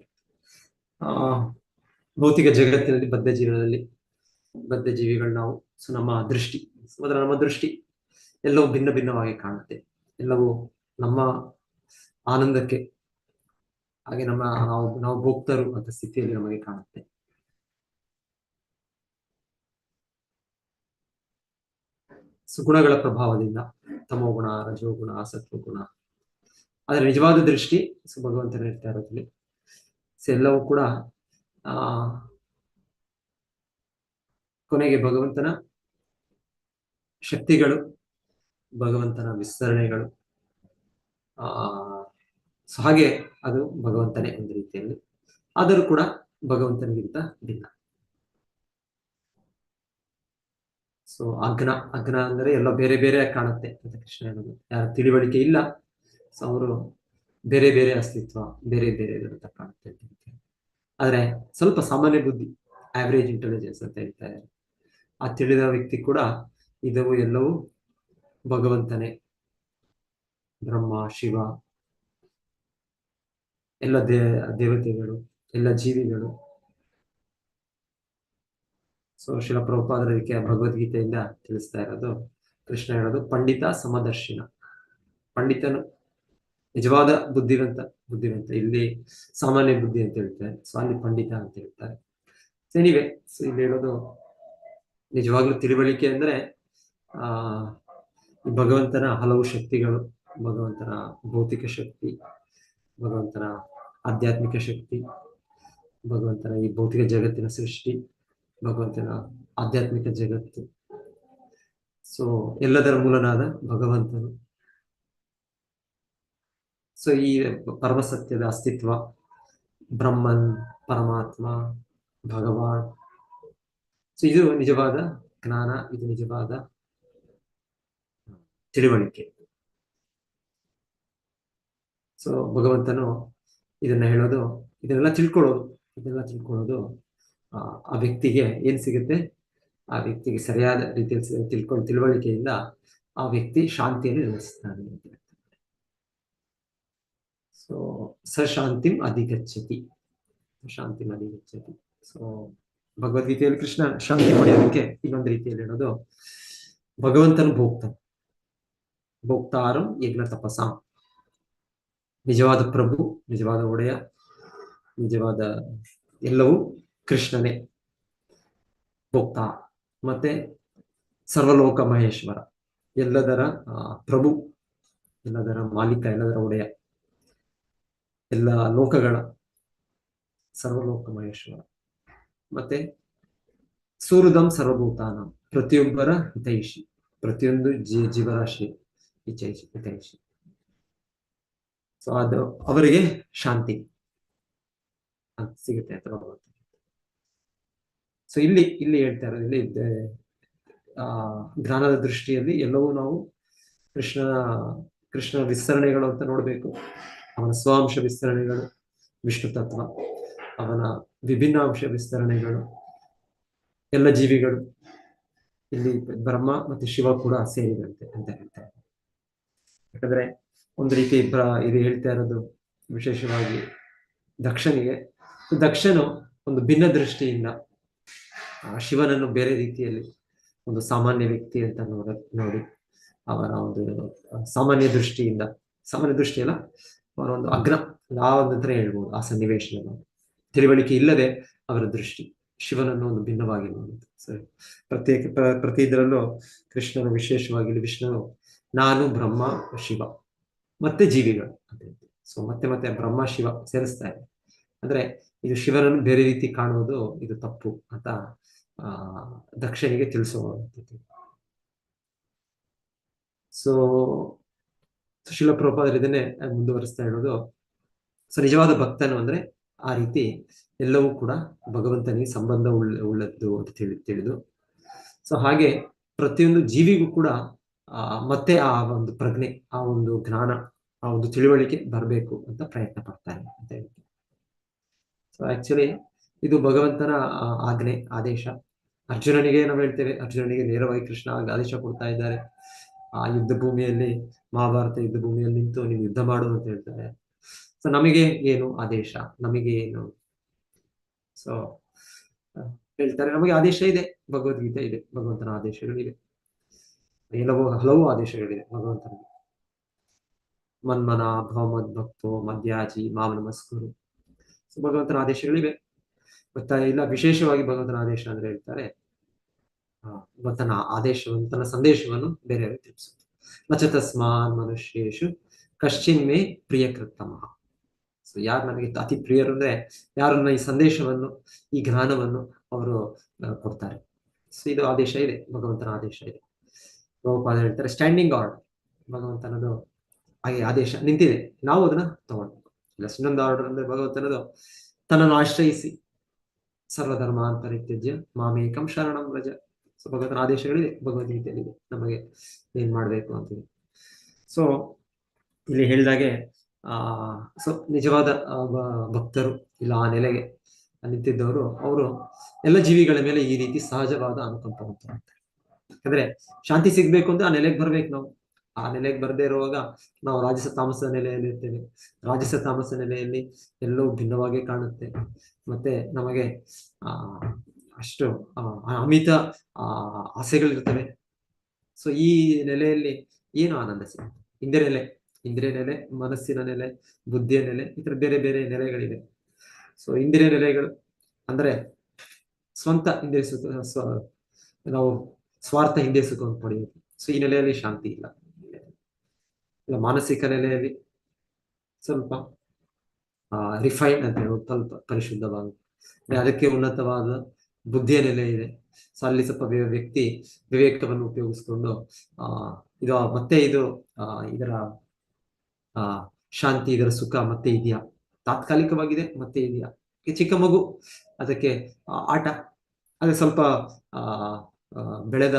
ಭೌತಿಕ ಜಗತ್ತಿನಲ್ಲಿ ಬದ್ಧ ಜೀವಿಗಳು ನಾವು. ಸೊ ನಮ್ಮ ದೃಷ್ಟಿ ಎಲ್ಲವೂ ಭಿನ್ನ ಭಿನ್ನವಾಗಿ ಕಾಣುತ್ತೆ. ಎಲ್ಲವೂ ನಮ್ಮ ಆನಂದಕ್ಕೆ, ಹಾಗೆ ನಾವು ಭೋಕ್ತರು ಅಂತ ಸ್ಥಿತಿಯಲ್ಲಿ ನಮಗೆ ಕಾಣುತ್ತೆ. ಸುಗುಣಗಳ ಪ್ರಭಾವದಿಂದ ತಮೋಗುಣ, ರಜೋಗುಣ, ಸತ್ವಗುಣ, ಆದರೆ ನಿಜವಾದ ದೃಷ್ಟಿ ಭಗವಂತನ ಹೇಳ್ತಾ ಇರೋದ್ರಲ್ಲಿ ಎಲ್ಲವೂ ಕೂಡ ಕೊನೆಗೆ ಭಗವಂತನ ಶಕ್ತಿಗಳು, ಭಗವಂತನ ವಿಸ್ತರಣೆಗಳು, ಹಾಗೆ ಅದು ಭಗವಂತನೇ ಒಂದು ರೀತಿಯಲ್ಲಿ, ಆದರೂ ಕೂಡ ಭಗವಂತನಿಗಿಂತ ಭಿನ್ನ. ಸೊ ಅಗ್ನ ಅಂದರೆ ಎಲ್ಲ ಬೇರೆ ಬೇರೆ ಕಾಣುತ್ತೆ ಅಂತ ಕೃಷ್ಣ ಹೇಳೋದು. ಯಾರ ತಿಳಿವಳಿಕೆ ಇಲ್ಲ, ಸೊ ಅವರು ಬೇರೆ ಬೇರೆ ಅಸ್ತಿತ್ವ, ಬೇರೆ ಬೇರೆ ಅಂತ ಕಾಣುತ್ತೆ ಅಂತ ಹೇಳ್ತಾರೆ. ಆದ್ರೆ ಸ್ವಲ್ಪ ಸಾಮಾನ್ಯ ಬುದ್ಧಿ, ಆವರೇಜ್ ಇಂಟೆಲಿಜೆನ್ಸ್ ಅಂತ ಹೇಳ್ತಾ ಇದ್ದಾರೆ, ಆ ತಿಳಿದ ವ್ಯಕ್ತಿ ಕೂಡ ಇದವು ಎಲ್ಲವೂ ಭಗವಂತನೇ, ಬ್ರಹ್ಮ, ಶಿವ, ಎಲ್ಲ ದೇವತೆಗಳು, ಎಲ್ಲ ಜೀವಿಗಳು. ಸೊ ಶಿಲ ಪ್ರಭುಪಾದರಿಗೆ ಭಗವದ್ಗೀತೆಯಿಂದ ತಿಳಿಸ್ತಾ ಇರೋದು, ಕೃಷ್ಣ ಹೇಳೋದು, ಪಂಡಿತ ಸಮದರ್ಶಿನ. ಪಂಡಿತನು ನಿಜವಾದ ಬುದ್ಧಿವಂತ. ಇಲ್ಲಿ ಸಾಮಾನ್ಯ ಬುದ್ಧಿ ಅಂತ ಹೇಳ್ತಾರೆ, ಸೊ ಅಲ್ಲಿ ಪಂಡಿತ ಅಂತ ಹೇಳ್ತಾರೆ. ಎನಿವೆ, ಸೊ ಇಲ್ಲಿ ಹೇಳೋದು ನಿಜವಾಗ್ಲೂ ತಿಳುವಳಿಕೆ ಅಂದ್ರೆ ಭಗವಂತನ ಹಲವು ಶಕ್ತಿಗಳು, ಭಗವಂತನ ಭೌತಿಕ ಶಕ್ತಿ, ಭಗವಂತನ ಆಧ್ಯಾತ್ಮಿಕ ಶಕ್ತಿ, ಭಗವಂತನ ಈ ಭೌತಿಕ ಜಗತ್ತಿನ ಸೃಷ್ಟಿ, ಭಗವಂತನ ಆಧ್ಯಾತ್ಮಿಕ ಜಗತ್ತು. ಸೊ ಎಲ್ಲದರ ಮೂಲನಾದ ಭಗವಂತನು. ಸೊ ಈ ಪರಮಸತ್ಯದ ಅಸ್ತಿತ್ವ, ಬ್ರಹ್ಮನ್, ಪರಮಾತ್ಮ, ಭಗವಾನ್, ಸೊ ಇದು ನಿಜವಾದ ಜ್ಞಾನ, ಇದು ನಿಜವಾದ ತಿಳುವಳಿಕೆ. ಸೊ ಭಗವಂತನು ಇದನ್ನ ಹೇಳೋದು, ಇದನ್ನೆಲ್ಲ ತಿಳ್ಕೊಳ್ಳೋದು ಆ ವ್ಯಕ್ತಿಗೆ ಏನ್ ಸಿಗುತ್ತೆ, ಆ ವ್ಯಕ್ತಿಗೆ ಸರಿಯಾದ ರೀತಿಯಲ್ಲಿ ತಿಳುವಳಿಕೆಯಿಂದ ಆ ವ್ಯಕ್ತಿ ಶಾಂತಿಯನ್ನು ನೆಲೆಸ್ತಾನೆ ಅಂತ ಹೇಳ್ತಾರೆ. ಸೊ ಶಾಂತಿಂ ಅಧಿಗಚ್ಚತಿ. ಸೊ ಭಗವದ್ಗೀತೆಯಲ್ಲಿ ಕೃಷ್ಣ ಶಾಂತಿ ಪಡೆಯೋದಕ್ಕೆ ಇನ್ನೊಂದು ರೀತಿಯಲ್ಲಿ ಹೇಳೋದು, ಭಗವಂತನು ಭೋಕ್ತಾರಂ ಯಜ್ಞ ತಪಸಾಂ. ನಿಜವಾದ ಪ್ರಭು, ನಿಜವಾದ ಒಡೆಯ, ನಿಜವಾದ ಎಲ್ಲವೂ ಕೃಷ್ಣನೇ ಭೋಕ್ತ. ಮತ್ತೆ ಸರ್ವಲೋಕ ಮಹೇಶ್ವರ, ಎಲ್ಲದರ ಪ್ರಭು, ಎಲ್ಲದರ ಮಾಲೀಕ, ಎಲ್ಲದರ ಒಡೆಯ, ಎಲ್ಲ ಲೋಕಗಳ ಸರ್ವಲೋಕ ಮಹೇಶ್ವರ. ಮತ್ತೆ ಸೂರುದಂ ಸರ್ವಭೂತಾನ, ಪ್ರತಿಯೊಬ್ಬರ ಹಿತೈಷಿ, ಪ್ರತಿಯೊಂದು ಜೀವರಾಶಿ ಹಿತೈಷಿ. ಸೊ ಅದು ಅವರಿಗೆ ಶಾಂತಿ ಸಿಗುತ್ತೆ ಅಂತ ಭಗವಂತ. ಸೊ ಇಲ್ಲಿ ಹೇಳ್ತಾ ಇರೋದು, ಇಲ್ಲಿ ಜ್ಞಾನದ ದೃಷ್ಟಿಯಲ್ಲಿ ಎಲ್ಲವೂ ನಾವು ಕೃಷ್ಣ ವಿಸ್ತರಣೆಗಳು ಅಂತ ನೋಡ್ಬೇಕು. ಅವನ ಸ್ವಾಂಶ ವಿಸ್ತರಣೆಗಳು ವಿಷ್ಣು ತತ್ವ, ಅವನ ವಿಭಿನ್ನ ಅಂಶ ವಿಸ್ತರಣೆಗಳು ಎಲ್ಲ ಜೀವಿಗಳು, ಇಲ್ಲಿ ಬ್ರಹ್ಮ ಮತ್ತು ಶಿವ ಕೂಡ ಸೇರಿದಂತೆ ಅಂತ ಹೇಳ್ತಾರೆ. ಯಾಕಂದ್ರೆ ಒಂದು ರೀತಿ ಇದು ಹೇಳ್ತಾ ಇರೋದು ವಿಶೇಷವಾಗಿ ದಕ್ಷನು ಒಂದು ಭಿನ್ನ ದೃಷ್ಟಿಯಿಂದ ಶಿವನನ್ನು ಬೇರೆ ರೀತಿಯಲ್ಲಿ ಒಂದು ಸಾಮಾನ್ಯ ವ್ಯಕ್ತಿ ಅಂತ ನೋಡಿ ಅವರ ಒಂದು ಸಾಮಾನ್ಯ ದೃಷ್ಟಿಯಲ್ಲ, ಅವರ ಒಂದು ಅಗ್ನ ಯಾವಂತ ಹೇಳ್ಬೋದು. ಆ ಸನ್ನಿವೇಶವನ್ನು ತಿಳುವಳಿಕೆ ಇಲ್ಲದೆ ಅವರ ದೃಷ್ಟಿ ಶಿವನನ್ನು ಒಂದು ಭಿನ್ನವಾಗಿ ನೋಡುತ್ತೆ. ಸರಿ, ಪ್ರತಿ ಇದರಲ್ಲೂ ಕೃಷ್ಣನು ವಿಶೇಷವಾಗಿ ವಿಷ್ಣು ನಾನು ಬ್ರಹ್ಮ ಶಿವ ಮತ್ತೆ ಜೀವಿಗಳು ಅಂತ ಹೇಳ್ತೀವಿ. ಸೊ ಮತ್ತೆ ಬ್ರಹ್ಮ ಶಿವ ಸೇರಿಸ್ತಾ ಇದೆ. ಅಂದ್ರೆ ಇದು ಶಿವನನ್ನು ಬೇರೆ ರೀತಿ ಕಾಣುವುದು ಇದು ತಪ್ಪು ಅಂತ ದಕ್ಷನಿಗೆ ತಿಳಿಸುವಂಥದ್ದು. ಸೊ ಶಿಲ ಪ್ರಭುಪಾದರು ಇದನ್ನೇ ಮುಂದುವರಿಸ್ತಾ ಇರೋದು. ಸೊ ನಿಜವಾದ ಭಕ್ತನು ಅಂದ್ರೆ ಆ ರೀತಿ ಎಲ್ಲವೂ ಕೂಡ ಭಗವಂತನಿಗೆ ಸಂಬಂಧ ಉಳ್ಳದ್ದು ಅಂತ ತಿಳಿದು, ಸೊ ಹಾಗೆ ಪ್ರತಿಯೊಂದು ಜೀವಿಗೂ ಕೂಡ ಮತ್ತೆ ಆ ಒಂದು ಪ್ರಜ್ಞೆ, ಆ ಒಂದು ಜ್ಞಾನ, ಆ ಒಂದು ತಿಳುವಳಿಕೆ ಬರಬೇಕು ಅಂತ ಪ್ರಯತ್ನ ಪಡ್ತಾನೆ ಅಂತ ಹೇಳ್ತಾರೆ. ಸೊ ಆಕ್ಚುಲಿ ಇದು ಭಗವಂತನ ಆಜ್ಞೆ, ಆದೇಶ. ಅರ್ಜುನನಿಗೆ ನಾವು ಹೇಳ್ತೇವೆ, ಅರ್ಜುನನಿಗೆ ನೇರವಾಗಿ ಕೃಷ್ಣ ಆದೇಶ ಕೊಡ್ತಾ ಇದ್ದಾರೆ. ಆ ಯುದ್ಧ ಭೂಮಿಯಲ್ಲಿ, ಮಹಾಭಾರತ ಯುದ್ಧ ಭೂಮಿಯಲ್ಲಿ ನಿಂತು ನೀವು ಯುದ್ಧ ಮಾಡು ಅಂತ ಹೇಳ್ತಾರೆ. ಸೊ ನಮಗೆ ಏನು ಆದೇಶ, ನಮಗೆ ಏನು? ಸೊ ಹೇಳ್ತಾರೆ ನಮಗೆ ಆದೇಶ ಇದೆ, ಭಗವದ್ಗೀತೆ ಇದೆ, ಭಗವಂತನ ಆದೇಶಗಳಿವೆ, ಹಲವು ಆದೇಶಗಳಿವೆ ಭಗವಂತನಿಗೆ. ಮನ್ಮನ ಭವಮದ್ ಭಕ್ತೋ ಮದ್ಯಾಜಿ ಮಾಮ ನಮಸ್ಕರು. ಸೊ ಭಗವಂತನ ಆದೇಶಗಳಿವೆ. ಗೊತ್ತಾ ಇಲ್ಲ, ವಿಶೇಷವಾಗಿ ಭಗವಂತನ ಆದೇಶ ಅಂದ್ರೆ ಹೇಳ್ತಾರೆ ತನ್ನ ಆದೇಶವನ್ನು, ತನ್ನ ಸಂದೇಶವನ್ನು ಬೇರೆಯವರಿಗೆ ತಿಳಿಸುತ್ತೆ. ನಚ ತಸ್ಮಾನ್ ಮನುಷ್ಯೇಶು ಕಶ್ಚಿನ್ ಮೇ ಪ್ರಿಯಕೃತ್ತಮಃ. ಸೊ ಯಾರು ನನಗೆ ಅತಿ ಪ್ರಿಯರು ಅಂದ್ರೆ ಯಾರನ್ನ ಈ ಸಂದೇಶವನ್ನು, ಈ ಜ್ಞಾನವನ್ನು ಅವರು ಕೊಡ್ತಾರೆ. ಸೊ ಇದು ಆದೇಶ ಇದೆ, ಭಗವಂತನ ಆದೇಶ ಇದೆ. ಪ್ರಭುಪಾದ ಹೇಳ್ತಾರೆ ಸ್ಟ್ಯಾಂಡಿಂಗ್ ಆರ್ಡರ್, ಭಗವಂತನದು ಹಾಗೆ ಆದೇಶ ನಿಂತಿದೆ, ನಾವು ಅದನ್ನ ತಗೊಳ್ಬೇಕು. ಇಲ್ಲ ಇನ್ನೊಂದು ಆರ್ಡರ್ ಅಂದ್ರೆ ಭಗವಂತನದು ತನ್ನನ್ನು ಆಶ್ರಯಿಸಿ ಸರ್ವಧರ್ಮಾನ್ ಪರಿತ್ಯಜ್ಯ ಮಾಮೇಕಂ ಶರಣಂ ವ್ರಜ. ಸೊ ಭಗವಂತನ ಆದೇಶಗಳಿದೆ, ಭಗವದ್ಗೀತೆಯಲ್ಲಿದೆ ನಮಗೆ ಏನ್ ಮಾಡ್ಬೇಕು ಅಂತೇಳಿ. ಸೊ ಇಲ್ಲಿ ಹೇಳಿದಾಗೆ ಸೊ ನಿಜವಾದ ಭಕ್ತರು ಇಲ್ಲ ಆ ನೆಲೆಗೆ ನಿಂತಿದ್ದವರು, ಅವರು ಎಲ್ಲ ಜೀವಿಗಳ ಮೇಲೆ ಈ ರೀತಿ ಸಹಜವಾದ ಅನುಕಂಪ ಹೊಂದ್ತಾರೆ. ಯಾಕಂದ್ರೆ ಶಾಂತಿ ಸಿಗ್ಬೇಕು ಅಂದ್ರೆ ಆ ನೆಲೆಗೆ ಬರ್ಬೇಕು. ನಾವು ಆ ನೆಲೆಗೆ ಬರದೇ ಇರುವಾಗ ನಾವು ರಾಜಸ ತಾಮಸ ನೆಲೆಯಲ್ಲಿ ಇರ್ತೇವೆ. ರಾಜಸ ತಾಮಸ ನೆಲೆಯಲ್ಲಿ ಎಲ್ಲವೂ ಭಿನ್ನವಾಗಿ ಕಾಣುತ್ತೆ. ಮತ್ತೆ ನಮಗೆ ಅಷ್ಟು ಅಮಿತ ಆಸೆಗಳಿರ್ತವೆ. ಸೊ ಈ ನೆಲೆಯಲ್ಲಿ ಏನು ಆನಂದ ಸಿಗುತ್ತೆ? ಇಂದ್ರಿಯ ನೆಲೆ, ಮನಸ್ಸಿನ ನೆಲೆ, ಬುದ್ಧಿಯ ನೆಲೆ, ಈ ತರ ಬೇರೆ ಬೇರೆ ನೆಲೆಗಳಿವೆ. ಸೊ ಇಂದ್ರಿಯ ನೆಲೆಗಳು ಅಂದ್ರೆ ಸ್ವಂತ ನಾವು ಸ್ವಾರ್ಥ ಹಿಂದೆ ಸುಖವನ್ನು ಪಡೆಯುವುದು. ಸೊ ಈ ನೆಲೆಯಲ್ಲಿ ಶಾಂತಿ ಇಲ್ಲ. ಮಾನಸಿಕ ನೆಲೆಯಲ್ಲಿ ಸ್ವಲ್ಪ ರಿಫೈನ್ ಅಂತ ಹೇಳುವುದು, ಸ್ವಲ್ಪ ಪರಿಶುದ್ಧವಾದ, ಅದಕ್ಕೆ ಉನ್ನತವಾದ ಬುದ್ಧಿಯ ನೆಲೆ ಇದೆ. ಸೊ ಅಲ್ಲಿ ಸ್ವಲ್ಪ ವ್ಯಕ್ತಿ ವಿವೇಕವನ್ನು ಉಪಯೋಗಿಸ್ಕೊಂಡು ಇದು ಇದರ ಶಾಂತಿ, ಇದರ ಸುಖ ಮತ್ತೆ ಇದೆಯಾ, ತಾತ್ಕಾಲಿಕವಾಗಿದೆ ಮತ್ತೆ ಇದೆಯಾ. ಚಿಕ್ಕ ಮಗು, ಅದಕ್ಕೆ ಆಟ, ಅದೇ ಸ್ವಲ್ಪ ಬೆಳೆದ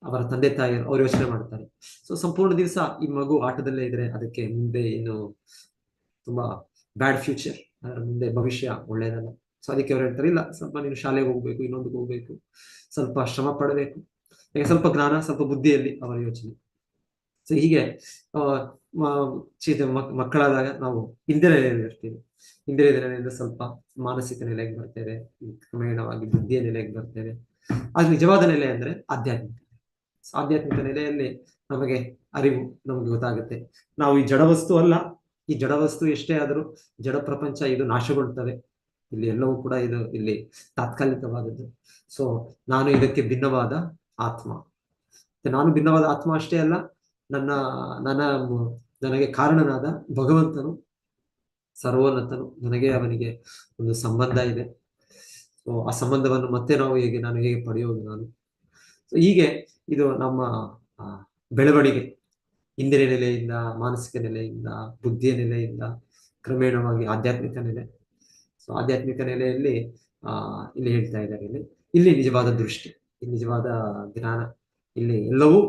ಅವರ ತಂದೆ ತಾಯಿಯರು ಅವ್ರು ಯೋಚನೆ ಮಾಡ್ತಾರೆ. ಸೊ ಸಂಪೂರ್ಣ ದಿವಸ ಈ ಮಗು ಆಟದಲ್ಲೇ ಇದ್ರೆ ಅದಕ್ಕೆ ಮುಂದೆ ಏನು ತುಂಬಾ ಬ್ಯಾಡ್ ಫ್ಯೂಚರ್, ಮುಂದೆ ಭವಿಷ್ಯ ಒಳ್ಳೇದಲ್ಲ. ಸೊ ಅದಕ್ಕೆ ಅವ್ರು ಹೇಳ್ತಾರೆ, ಇಲ್ಲ ಸ್ವಲ್ಪ ನೀನು ಶಾಲೆಗೆ ಹೋಗ್ಬೇಕು, ಇನ್ನೊಂದಕ್ಕೆ ಹೋಗ್ಬೇಕು, ಸ್ವಲ್ಪ ಶ್ರಮ ಪಡಬೇಕು, ಸ್ವಲ್ಪ ಜ್ಞಾನ, ಸ್ವಲ್ಪ ಬುದ್ಧಿಯಲ್ಲಿ ಅವರ ಯೋಚನೆ. ಸೊ ಹೀಗೆ ಮಕ್ಕಳಾದಾಗ ನಾವು ಇಂದ್ರಿಯ ನೆಲೆಯಲ್ಲಿ ಇರ್ತೀವಿ. ಇಂದ್ರಿಯ ನೆಲೆಯಿಂದ ಸ್ವಲ್ಪ ಮಾನಸಿಕ ನೆಲೆಗೆ ಬರ್ತೇವೆ, ಕ್ರಮೇಣವಾಗಿ ಬುದ್ಧಿಯ ನೆಲೆಗೆ ಬರ್ತೇವೆ. ಅದು ನಿಜವಾದ ನೆಲೆ ಅಂದ್ರೆ ಆಧ್ಯಾತ್ಮಿಕ ನೆಲೆಯಲ್ಲಿ ನಮಗೆ ಅರಿವು ನಮ್ಗೆ ಗೊತ್ತಾಗುತ್ತೆ. ನಾವು ಈ ಜಡವಸ್ತು ಅಲ್ಲ, ಈ ಜಡವಸ್ತು ಎಷ್ಟೇ ಆದರೂ ಜಡ ಪ್ರಪಂಚ ಇದು ನಾಶಗೊಳ್ತವೆ. ಇಲ್ಲಿ ಎಲ್ಲವೂ ಕೂಡ ಇಲ್ಲಿ ತಾತ್ಕಾಲಿಕವಾದದ್ದು. ಸೊ ನಾನು ಇದಕ್ಕೆ ಭಿನ್ನವಾದ ಆತ್ಮ. ನಾನು ಭಿನ್ನವಾದ ಆತ್ಮ ಅಷ್ಟೇ ಅಲ್ಲ, ನನಗೆ ಕಾರಣನಾದ ಭಗವಂತನು ಸರ್ವೋನ್ನತನು, ನನಗೆ ಅವನಿಗೆ ಒಂದು ಸಂಬಂಧ ಇದೆ. ಸೊ ಆ ಸಂಬಂಧವನ್ನು ಮತ್ತೆ ನಾನು ಹೇಗೆ ಪಡೆಯೋದು ನಾನು. ಸೊ ಹೀಗೆ ಇದು ನಮ್ಮ ಬೆಳವಣಿಗೆ ಇಂದಿನ ನೆಲೆಯಿಂದ, ಮಾನಸಿಕ ನೆಲೆಯಿಂದ, ಬುದ್ಧಿಯ ನೆಲೆಯಿಂದ ಕ್ರಮೇಣವಾಗಿ ಆಧ್ಯಾತ್ಮಿಕ ನೆಲೆ. ಸೊ ಆಧ್ಯಾತ್ಮಿಕ ನೆಲೆಯಲ್ಲಿ ಇಲ್ಲಿ ಹೇಳ್ತಾ ಇದ್ದಾರೆ, ಇಲ್ಲಿ ನಿಜವಾದ ದೃಷ್ಟಿ, ಇಲ್ಲಿ ನಿಜವಾದ ಜ್ಞಾನ, ಇಲ್ಲಿ ಎಲ್ಲವೂ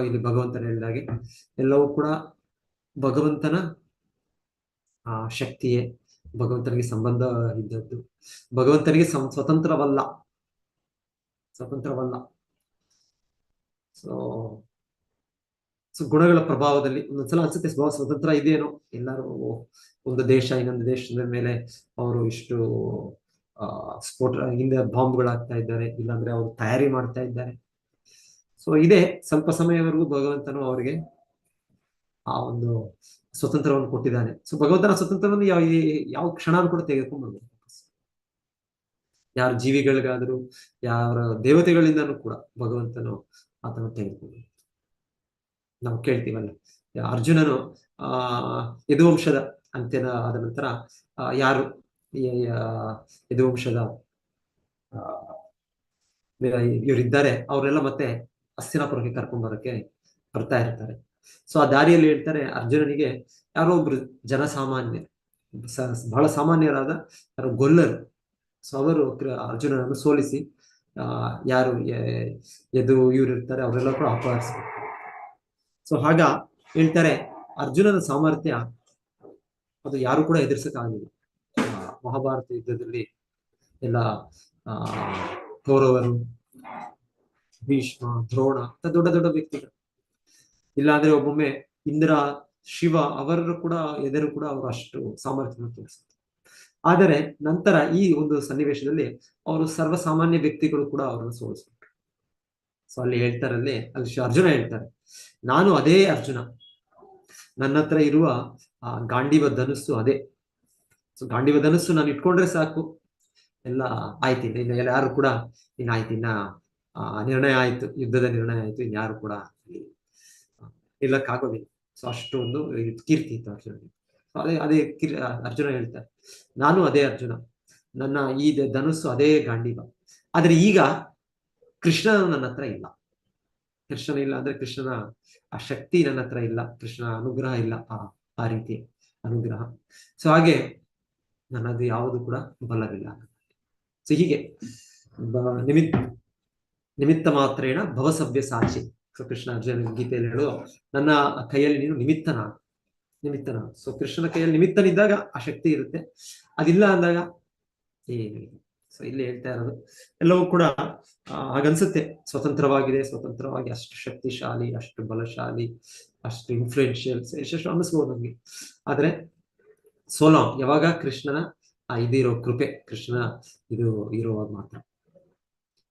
ಇಲ್ಲಿ ಭಗವಂತನ ಹೇಳಿದಾಗೆ ಎಲ್ಲವೂ ಕೂಡ ಭಗವಂತನ ಶಕ್ತಿಯೇ, ಭಗವಂತನಿಗೆ ಸಂಬಂಧ ಇದ್ದದ್ದು, ಭಗವಂತನಿಗೆ ಸ್ವತಂತ್ರವಲ್ಲ. ಸೊ ಗುಣಗಳ ಪ್ರಭಾವದಲ್ಲಿ ಒಂದೊಂದ್ಸಲ ಅನ್ಸುತ್ತೆ ಸ್ವತಂತ್ರ ಇದೇನೋ, ಎಲ್ಲರೂ ಒಂದು ದೇಶ ಇನ್ನೊಂದು ದೇಶದ ಮೇಲೆ ಅವರು ಇಷ್ಟು ಸ್ಫೋಟ ಹಿಂದೆ ಬಾಂಬ್ಗಳಾಗ್ತಾ ಇದ್ದಾರೆ, ಇಲ್ಲಾಂದ್ರೆ ಅವರು ತಯಾರಿ ಮಾಡ್ತಾ ಇದ್ದಾರೆ. ಸೊ ಇದೆ ಸ್ವಲ್ಪ ಸಮಯವರೆಗೂ ಭಗವಂತನು ಅವರಿಗೆ ಆ ಒಂದು ಸ್ವತಂತ್ರವನ್ನು ಕೊಟ್ಟಿದ್ದಾನೆ. ಸೊ ಭಗವಂತನ ಸ್ವತಂತ್ರವನ್ನು ಯಾವ ಕ್ಷಣನೂ ಕೂಡ ತೆಗೆದುಕೊಂಡು ಯಾರ ಜೀವಿಗಳಿಗಾದರೂ ಯಾರ ದೇವತೆಗಳಿಂದನೂ ಕೂಡ ಭಗವಂತನು ಆತನ ತೆಗೆದುಕೊಂಡು. ನಾವು ಕೇಳ್ತೀವಲ್ಲ, ಅರ್ಜುನನು ಯದುವಂಶದ ಅಂತ್ಯದ ಆದ ನಂತರ ಯಾರು ಯದುವಂಶದ ಇವರಿದ್ದಾರೆ ಅವರೆಲ್ಲ ಮತ್ತೆ ಹಸ್ತಿನಾಪುರಕ್ಕೆ ಕರ್ಕೊಂಡ್ ಬರೋಕ್ಕೆ ಬರ್ತಾ ಇರ್ತಾರೆ. ಸೊ ಆ ದಾರಿಯಲ್ಲಿ ಹೇಳ್ತಾರೆ, ಅರ್ಜುನನಿಗೆ ಯಾರೋ ಒಬ್ರು ಜನಸಾಮಾನ್ಯ, ಬಹಳ ಸಾಮಾನ್ಯರಾದ ಯಾರೋ ಗೊಲ್ಲರು, ಸೊ ಅವರು ಅರ್ಜುನನನ್ನು ಸೋಲಿಸಿ ಯಾರು ಇವ್ರು ಇರ್ತಾರೆ ಅವರೆಲ್ಲ ಕೂಡ ಅಪಹರಿಸ್ತಾರೆ. ಸೊ ಹಾಗ ಹೇಳ್ತಾರೆ, ಅರ್ಜುನನ ಸಾಮರ್ಥ್ಯ ಅದು ಯಾರು ಕೂಡ ಎದುರಿಸಕ್ಕಾಗಲಿಲ್ಲ. ಮಹಾಭಾರತ ಯುದ್ಧದಲ್ಲಿ ಎಲ್ಲ ಕೌರವರು, ಭೀಷ್ಮ, ದ್ರೋಣ ಅಂತ ದೊಡ್ಡ ದೊಡ್ಡ ವ್ಯಕ್ತಿಗಳು, ಇಲ್ಲಾಂದ್ರೆ ಒಬ್ಬೊಮ್ಮೆ ಇಂದ್ರ, ಶಿವ ಅವರ ಕೂಡ ಎದುರು ಕೂಡ ಅವರು ಅಷ್ಟು ಸಾಮರ್ಥ್ಯವನ್ನು ತೋರಿಸ್ತಾರೆ. ಆದರೆ ನಂತರ ಈ ಒಂದು ಸನ್ನಿವೇಶದಲ್ಲಿ ಅವರು ಸರ್ವಸಾಮಾನ್ಯ ವ್ಯಕ್ತಿಗಳು ಕೂಡ ಅವರನ್ನು ಸೋಲಿಸ್ಬಿಟ್ರು. ಸೊ ಅಲ್ಲಿ ಅಲ್ಲಿ ಅರ್ಜುನ ಹೇಳ್ತಾರೆ, ನಾನು ಅದೇ ಅರ್ಜುನ, ನನ್ನ ಹತ್ರ ಇರುವ ಗಾಂಡೀವ ಧನುಸ್ಸು ಅದೇ. ಸೊ ಗಾಂಡೀವ ಧನುಸ್ಸು ನಾನು ಇಟ್ಕೊಂಡ್ರೆ ಸಾಕು, ಎಲ್ಲ ಆಯ್ತು, ಇನ್ನು ಯಾರು ಕೂಡ ಆಯ್ತು, ಇನ್ನ ನಿರ್ಣಯ ಆಯ್ತು, ಯುದ್ಧದ ನಿರ್ಣಯ ಆಯ್ತು, ಇನ್ಯಾರು ಕೂಡ ಇಲ್ಲಕ್ಕಾಗೋದಿಲ್ಲ. ಸೊ ಅಷ್ಟೊಂದು ಕೀರ್ತಿ ಇತ್ತು ಅರ್ಜುನನಿಗೆ. ಅದೇ ಅರ್ಜುನ ಹೇಳ್ತಾರೆ, ನಾನು ಅದೇ ಅರ್ಜುನ, ನನ್ನ ಈ ಧನುಸ್ಸು ಅದೇ ಗಾಂಡೀವ. ಆದ್ರೆ ಈಗ ಕೃಷ್ಣ ನನ್ನ ಹತ್ರ ಇಲ್ಲ. ಕೃಷ್ಣನ ಇಲ್ಲ ಅಂದ್ರೆ ಕೃಷ್ಣನ ಆ ಶಕ್ತಿ ನನ್ನ ಹತ್ರ ಇಲ್ಲ, ಕೃಷ್ಣನ ಅನುಗ್ರಹ ಇಲ್ಲ, ಆ ರೀತಿ ಅನುಗ್ರಹ. ಸೊ ಹಾಗೆ ನನ್ನದು ಯಾವುದು ಕೂಡ ಬಲವಿಲ್ಲ. ಸೊ ಹೀಗೆ ನಿಮಿತ್ತ ಮಾತ್ರೇಣ ಭವಸವ್ಯ ಸಾಕ್ಷಿ. ಸೊ ಕೃಷ್ಣ ಅರ್ಜುನ ಗೀತೆಯಲ್ಲಿ ಹೇಳೋದು, ನನ್ನ ಕೈಯಲ್ಲಿ ನೀನು ನಿಮಿತ್ತನ. ಸೊ ಕೃಷ್ಣನ ಕೈಯಲ್ಲಿ ನಿಮಿತ್ತನಿದ್ದಾಗ ಆ ಶಕ್ತಿ ಇರುತ್ತೆ, ಅದಿಲ್ಲ ಅಂದಾಗ ಏನಿಲ್ಲ. ಸೊ ಇಲ್ಲಿ ಹೇಳ್ತಾ ಇರೋದು ಎಲ್ಲವೂ ಕೂಡ ಹಾಗನ್ಸುತ್ತೆ, ಸ್ವತಂತ್ರವಾಗಿ ಅಷ್ಟು ಶಕ್ತಿಶಾಲಿ, ಅಷ್ಟು ಬಲಶಾಲಿ, ಅಷ್ಟು ಇನ್ಫ್ಲೂಯೆನ್ಷಿಯಲ್ ಎಷ್ಟೆಷ್ಟು ಅನ್ನಿಸ್ಬೋದು ನಮ್ಗೆ. ಆದ್ರೆ ಸೋಲಾಂಗ್ ಯಾವಾಗ ಕೃಷ್ಣನ ಇದಿರೋ ಕೃಪೆ, ಕೃಷ್ಣನ ಇದು ಇರುವಾಗ ಮಾತ್ರ.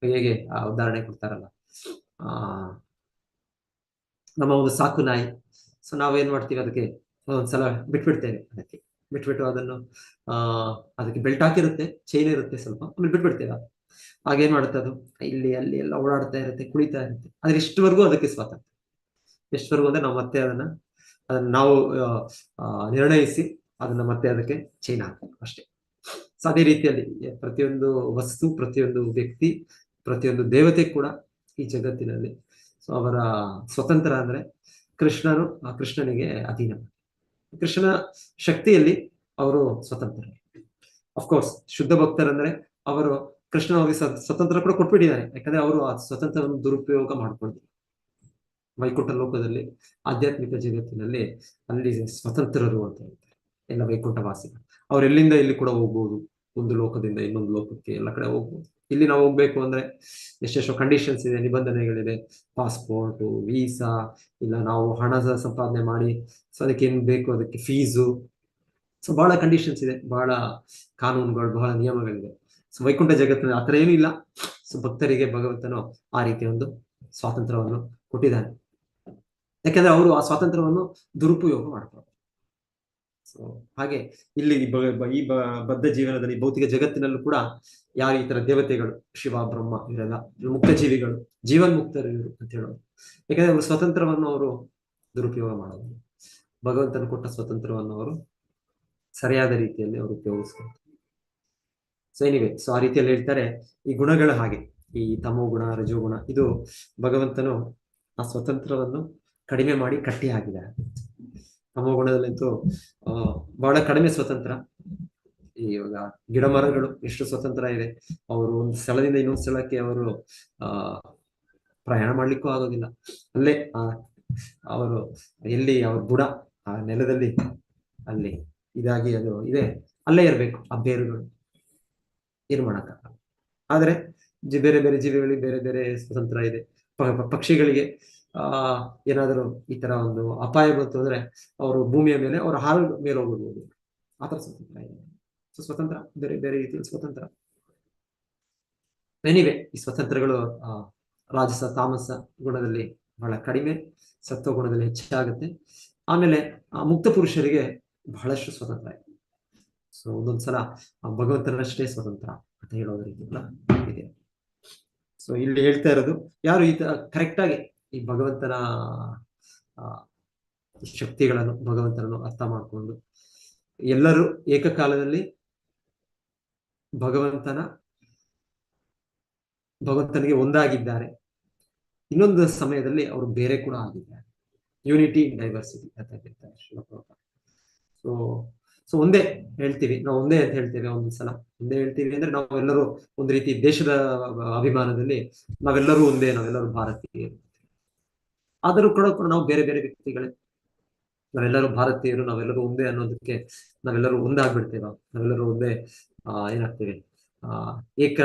ಹೇಗೆ ಉದಾಹರಣೆ ಕೊಡ್ತಾರಲ್ಲ, ನಮ್ಮ ಒಂದು ಸಾಕು ನಾಯಿ. ಸೊ ನಾವೇನ್ ಮಾಡ್ತೀವಿ, ಅದಕ್ಕೆ ಒಂದ್ಸಲ ಬಿಟ್ಬಿಡ್ತೇವೆ, ಬಿಟ್ಬಿಟ್ಟು ಅದಕ್ಕೆ ಬೆಲ್ಟ್ ಹಾಕಿರುತ್ತೆ, ಚೈನ್ ಇರುತ್ತೆ ಸ್ವಲ್ಪ, ಆಮೇಲೆ ಬಿಟ್ಬಿಡ್ತೇವೆ. ಹಾಗೇನ್ ಮಾಡುತ್ತೆ, ಅದು ಇಲ್ಲಿ ಅಲ್ಲಿ ಎಲ್ಲ ಓಡಾಡ್ತಾ ಇರುತ್ತೆ, ಕುಳಿತಾ ಇರುತ್ತೆ. ಆದ್ರೆ ಇಷ್ಟವರೆಗೂ ಅದಕ್ಕೆ ಸ್ವಾತಂತ್ರ್ಯ, ಎಷ್ಟವರೆಗೂ ಅಂದ್ರೆ ನಾವು ಮತ್ತೆ ಅದನ್ನ ನಾವು ನಿರ್ಣಯಿಸಿ ಅದನ್ನ ಮತ್ತೆ ಅದಕ್ಕೆ ಚೈನ್ ಹಾಕ್ಬೇಕು ಅಷ್ಟೇ. ಸೊ ಅದೇ ರೀತಿಯಲ್ಲಿ ಪ್ರತಿಯೊಂದು ವಸ್ತು, ಪ್ರತಿಯೊಂದು ವ್ಯಕ್ತಿ, ಪ್ರತಿಯೊಂದು ದೇವತೆ ಕೂಡ ಈ ಜಗತ್ತಿನಲ್ಲಿ ಸೊ ಅವರ ಸ್ವತಂತ್ರ ಅಂದ್ರೆ ಕೃಷ್ಣನಿಗೆ ಅಧೀನ. ಕೃಷ್ಣನ ಶಕ್ತಿಯಲ್ಲಿ ಅವರು ಸ್ವತಂತ್ರ. ಅಫ್ಕೋರ್ಸ್ ಶುದ್ಧ ಭಕ್ತರಂದ್ರೆ ಅವರು ಕೃಷ್ಣ ಅವರಿಗೆ ಸ್ವತಂತ್ರ ಕೂಡ ಕೊಟ್ಬಿಟ್ಟಿದ್ದಾರೆ, ಯಾಕಂದ್ರೆ ಅವರು ಆ ಸ್ವತಂತ್ರವನ್ನು ದುರುಪಯೋಗ ಮಾಡ್ಕೊಳ್ತಾರೆ. ವೈಕುಂಠ ಲೋಕದಲ್ಲಿ, ಆಧ್ಯಾತ್ಮಿಕ ಜಗತ್ತಿನಲ್ಲಿ ಅಲ್ಲಿ ಸ್ವತಂತ್ರರು ಅಂತ ಹೇಳ್ತಾರೆ ಎಲ್ಲ ವೈಕುಂಠ ವಾಸಿಗಳು. ಅವ್ರು ಎಲ್ಲಿಂದ ಇಲ್ಲಿ ಕೂಡ ಹೋಗ್ಬೋದು, ಒಂದು ಲೋಕದಿಂದ ಇನ್ನೊಂದು ಲೋಕಕ್ಕೆ ಎಲ್ಲ ಕಡೆ ಹೋಗ್ಬೋದು. ಇಲ್ಲಿ ನಾವು ಹೋಗ್ಬೇಕು ಅಂದ್ರೆ ಎಷ್ಟೆಷ್ಟೋ ಕಂಡೀಷನ್ಸ್ ಇದೆ, ನಿಬಂಧನೆಗಳಿದೆ, ಪಾಸ್ಪೋರ್ಟ್, ವೀಸಾ, ಇಲ್ಲ ನಾವು ಹಣ ಸಂಪಾದನೆ ಮಾಡಿ, ಸೊ ಅದಕ್ಕೆ ಏನ್ ಬೇಕು, ಅದಕ್ಕೆ ಫೀಸು, ಸೊ ಬಹಳ ಕಂಡೀಷನ್ಸ್ ಇದೆ, ಬಹಳ ಕಾನೂನುಗಳು, ಬಹಳ ನಿಯಮಗಳಿದೆ. ಸೊ ವೈಕುಂಠ ಜಗತ್ತಿನಲ್ಲಿ ಆತರ ಏನೂ ಇಲ್ಲ. ಸೊ ಭಕ್ತರಿಗೆ ಭಗವಂತನು ಆ ರೀತಿಯ ಒಂದು ಸ್ವಾತಂತ್ರ್ಯವನ್ನು ಕೊಟ್ಟಿದ್ದಾನೆ, ಯಾಕಂದ್ರೆ ಅವರು ಆ ಸ್ವಾತಂತ್ರ್ಯವನ್ನು ದುರುಪಯೋಗ ಮಾಡ್ತಾರೆ. ಸೊ ಹಾಗೆ ಇಲ್ಲಿ ಈ ಬದ್ಧ ಜೀವನದಲ್ಲಿ, ಭೌತಿಕ ಜಗತ್ತಿನಲ್ಲೂ ಕೂಡ ಯಾರು ಈ ತರ ದೇವತೆಗಳು, ಶಿವ, ಬ್ರಹ್ಮ, ಇವರೆಲ್ಲ ಮುಕ್ತ ಜೀವಿಗಳು, ಜೀವನ್ಮುಕ್ತರು ಇವರು ಅಂತ ಹೇಳೋದು. ಯಾಕಂದ್ರೆ ಅವರು ಸ್ವತಂತ್ರವನ್ನು ಅವರು ದುರುಪಯೋಗ ಮಾಡೋದು, ಭಗವಂತನ ಕೊಟ್ಟ ಸ್ವತಂತ್ರವನ್ನು ಅವರು ಸರಿಯಾದ ರೀತಿಯಲ್ಲಿ ಅವರು ಉಪಯೋಗಿಸ್ಕೊಳ್ತಾರೆ. ಸೊ ಎನಿವೆ, ಸೊ ಆ ರೀತಿಯಲ್ಲಿ ಹೇಳ್ತಾರೆ ಈ ಗುಣಗಳು ಹಾಗೆ, ಈ ತಮೋ ಗುಣ, ರಜೋಗುಣ, ಇದು ಭಗವಂತನು ಆ ಸ್ವತಂತ್ರವನ್ನು ಕಡಿಮೆ ಮಾಡಿ ಕಟ್ಟಿ ಹಾಕಿದ್ದಾರೆ. ತಮೋ ಗುಣದಲ್ಲಂತೂ ಬಹಳ ಕಡಿಮೆ ಸ್ವತಂತ್ರ. ಇವಾಗ ಗಿಡ ಮರಗಳು ಎಷ್ಟು ಸ್ವತಂತ್ರ ಇದೆ, ಅವರು ಒಂದು ಸ್ಥಳದಿಂದ ಇನ್ನೊಂದು ಸ್ಥಳಕ್ಕೆ ಅವರು ಪ್ರಯಾಣ ಮಾಡ್ಲಿಕ್ಕೂ ಆಗೋದಿಲ್ಲ. ಅಲ್ಲೇ ಅವರು ಎಲ್ಲಿ ಅವ್ರ ಬುಡ ಆ ನೆಲದಲ್ಲಿ ಅಲ್ಲಿ ಇದಾಗಿ ಅದು ಇದೆ, ಅಲ್ಲೇ ಇರ್ಬೇಕು ಆ ಬೇರುಗಳು, ಏನು ಮಾಡಕ್ಕಾಗಲ್ಲ. ಆದ್ರೆ ಬೇರೆ ಬೇರೆ ಜೀವಿಗಳಿಗೆ ಬೇರೆ ಬೇರೆ ಸ್ವತಂತ್ರ ಇದೆ. ಪಕ್ಷಿಗಳಿಗೆ ಏನಾದರೂ ಈ ತರ ಒಂದು ಅಪಾಯ ಬಂತು ಅಂದ್ರೆ ಅವರು ಭೂಮಿಯ ಮೇಲೆ ಅವರ ಹಾಲು ಮೇಲೆ ಹೋಗ್ಬೋದು, ಆತರ ಸ್ವತಂತ್ರ ಇದೆ. ಸೊ ಸ್ವತಂತ್ರ ಬೇರೆ ಬೇರೆ ರೀತಿಯ ಸ್ವತಂತ್ರ. ಎನಿವೆ, ಈ ಸ್ವತಂತ್ರಗಳು ರಾಜಸ ತಾಮಸ ಗುಣದಲ್ಲಿ ಬಹಳ ಕಡಿಮೆ, ಸತ್ವ ಗುಣದಲ್ಲಿ ಹೆಚ್ಚಾಗುತ್ತೆ. ಆಮೇಲೆ ಮುಕ್ತ ಪುರುಷರಿಗೆ ಬಹಳಷ್ಟು ಸ್ವತಂತ್ರ ಇದೆ. ಸೊ ಒಂದೊಂದ್ಸಲ ಭಗವಂತನಷ್ಟೇ ಸ್ವತಂತ್ರ ಅಂತ ಹೇಳೋದ ರೀತಿ ಇದೆ. ಸೊ ಇಲ್ಲಿ ಹೇಳ್ತಾ ಇರೋದು, ಯಾರು ಕರೆಕ್ಟ್ ಆಗಿ ಈ ಭಗವಂತನ ಶಕ್ತಿಗಳನ್ನು, ಭಗವಂತನನ್ನು ಅರ್ಥ ಮಾಡಿಕೊಂಡು ಎಲ್ಲರೂ ಏಕಕಾಲದಲ್ಲಿ ಭಗವಂತನಿಗೆ ಒಂದಾಗಿದ್ದಾರೆ, ಇನ್ನೊಂದು ಸಮಯದಲ್ಲಿ ಅವರು ಬೇರೆ ಕೂಡ ಆಗಿದ್ದಾರೆ. ಯೂನಿಟಿ ಇನ್ ಡೈವರ್ಸಿಟಿ ಅಂತ ಹೇಳ್ತಾರೆ ಶ್ರೀಲಪ್ರಭುಪಾದ. ಸೊ ಒಂದೇ ಹೇಳ್ತೀವಿ ನಾವು, ಒಂದೇ ಅಂತ ಹೇಳ್ತೇವೆ. ಒಂದ್ಸಲ ಒಂದೇ ಹೇಳ್ತೀವಿ ಅಂದ್ರೆ ನಾವೆಲ್ಲರೂ ಒಂದು ರೀತಿ ದೇಶದ ಅಭಿಮಾನದಲ್ಲಿ ನಾವೆಲ್ಲರೂ ಒಂದೇ, ನಾವೆಲ್ಲರೂ ಭಾರತೀಯರು. ಆದರೂ ಕೂಡ ನಾವು ಬೇರೆ ಬೇರೆ ವ್ಯಕ್ತಿಗಳೇ, ನಾವೆಲ್ಲರೂ ಭಾರತೀಯರು, ನಾವೆಲ್ಲರೂ ಒಂದೇ ಅನ್ನೋದಕ್ಕೆ ನಾವೆಲ್ಲರೂ ಒಂದಾಗ್ಬಿಡ್ತೇವೆ. ನಾವೆಲ್ಲರೂ ಒಂದೇ ಏನಾಗ್ತೇವೆ, ಏಕ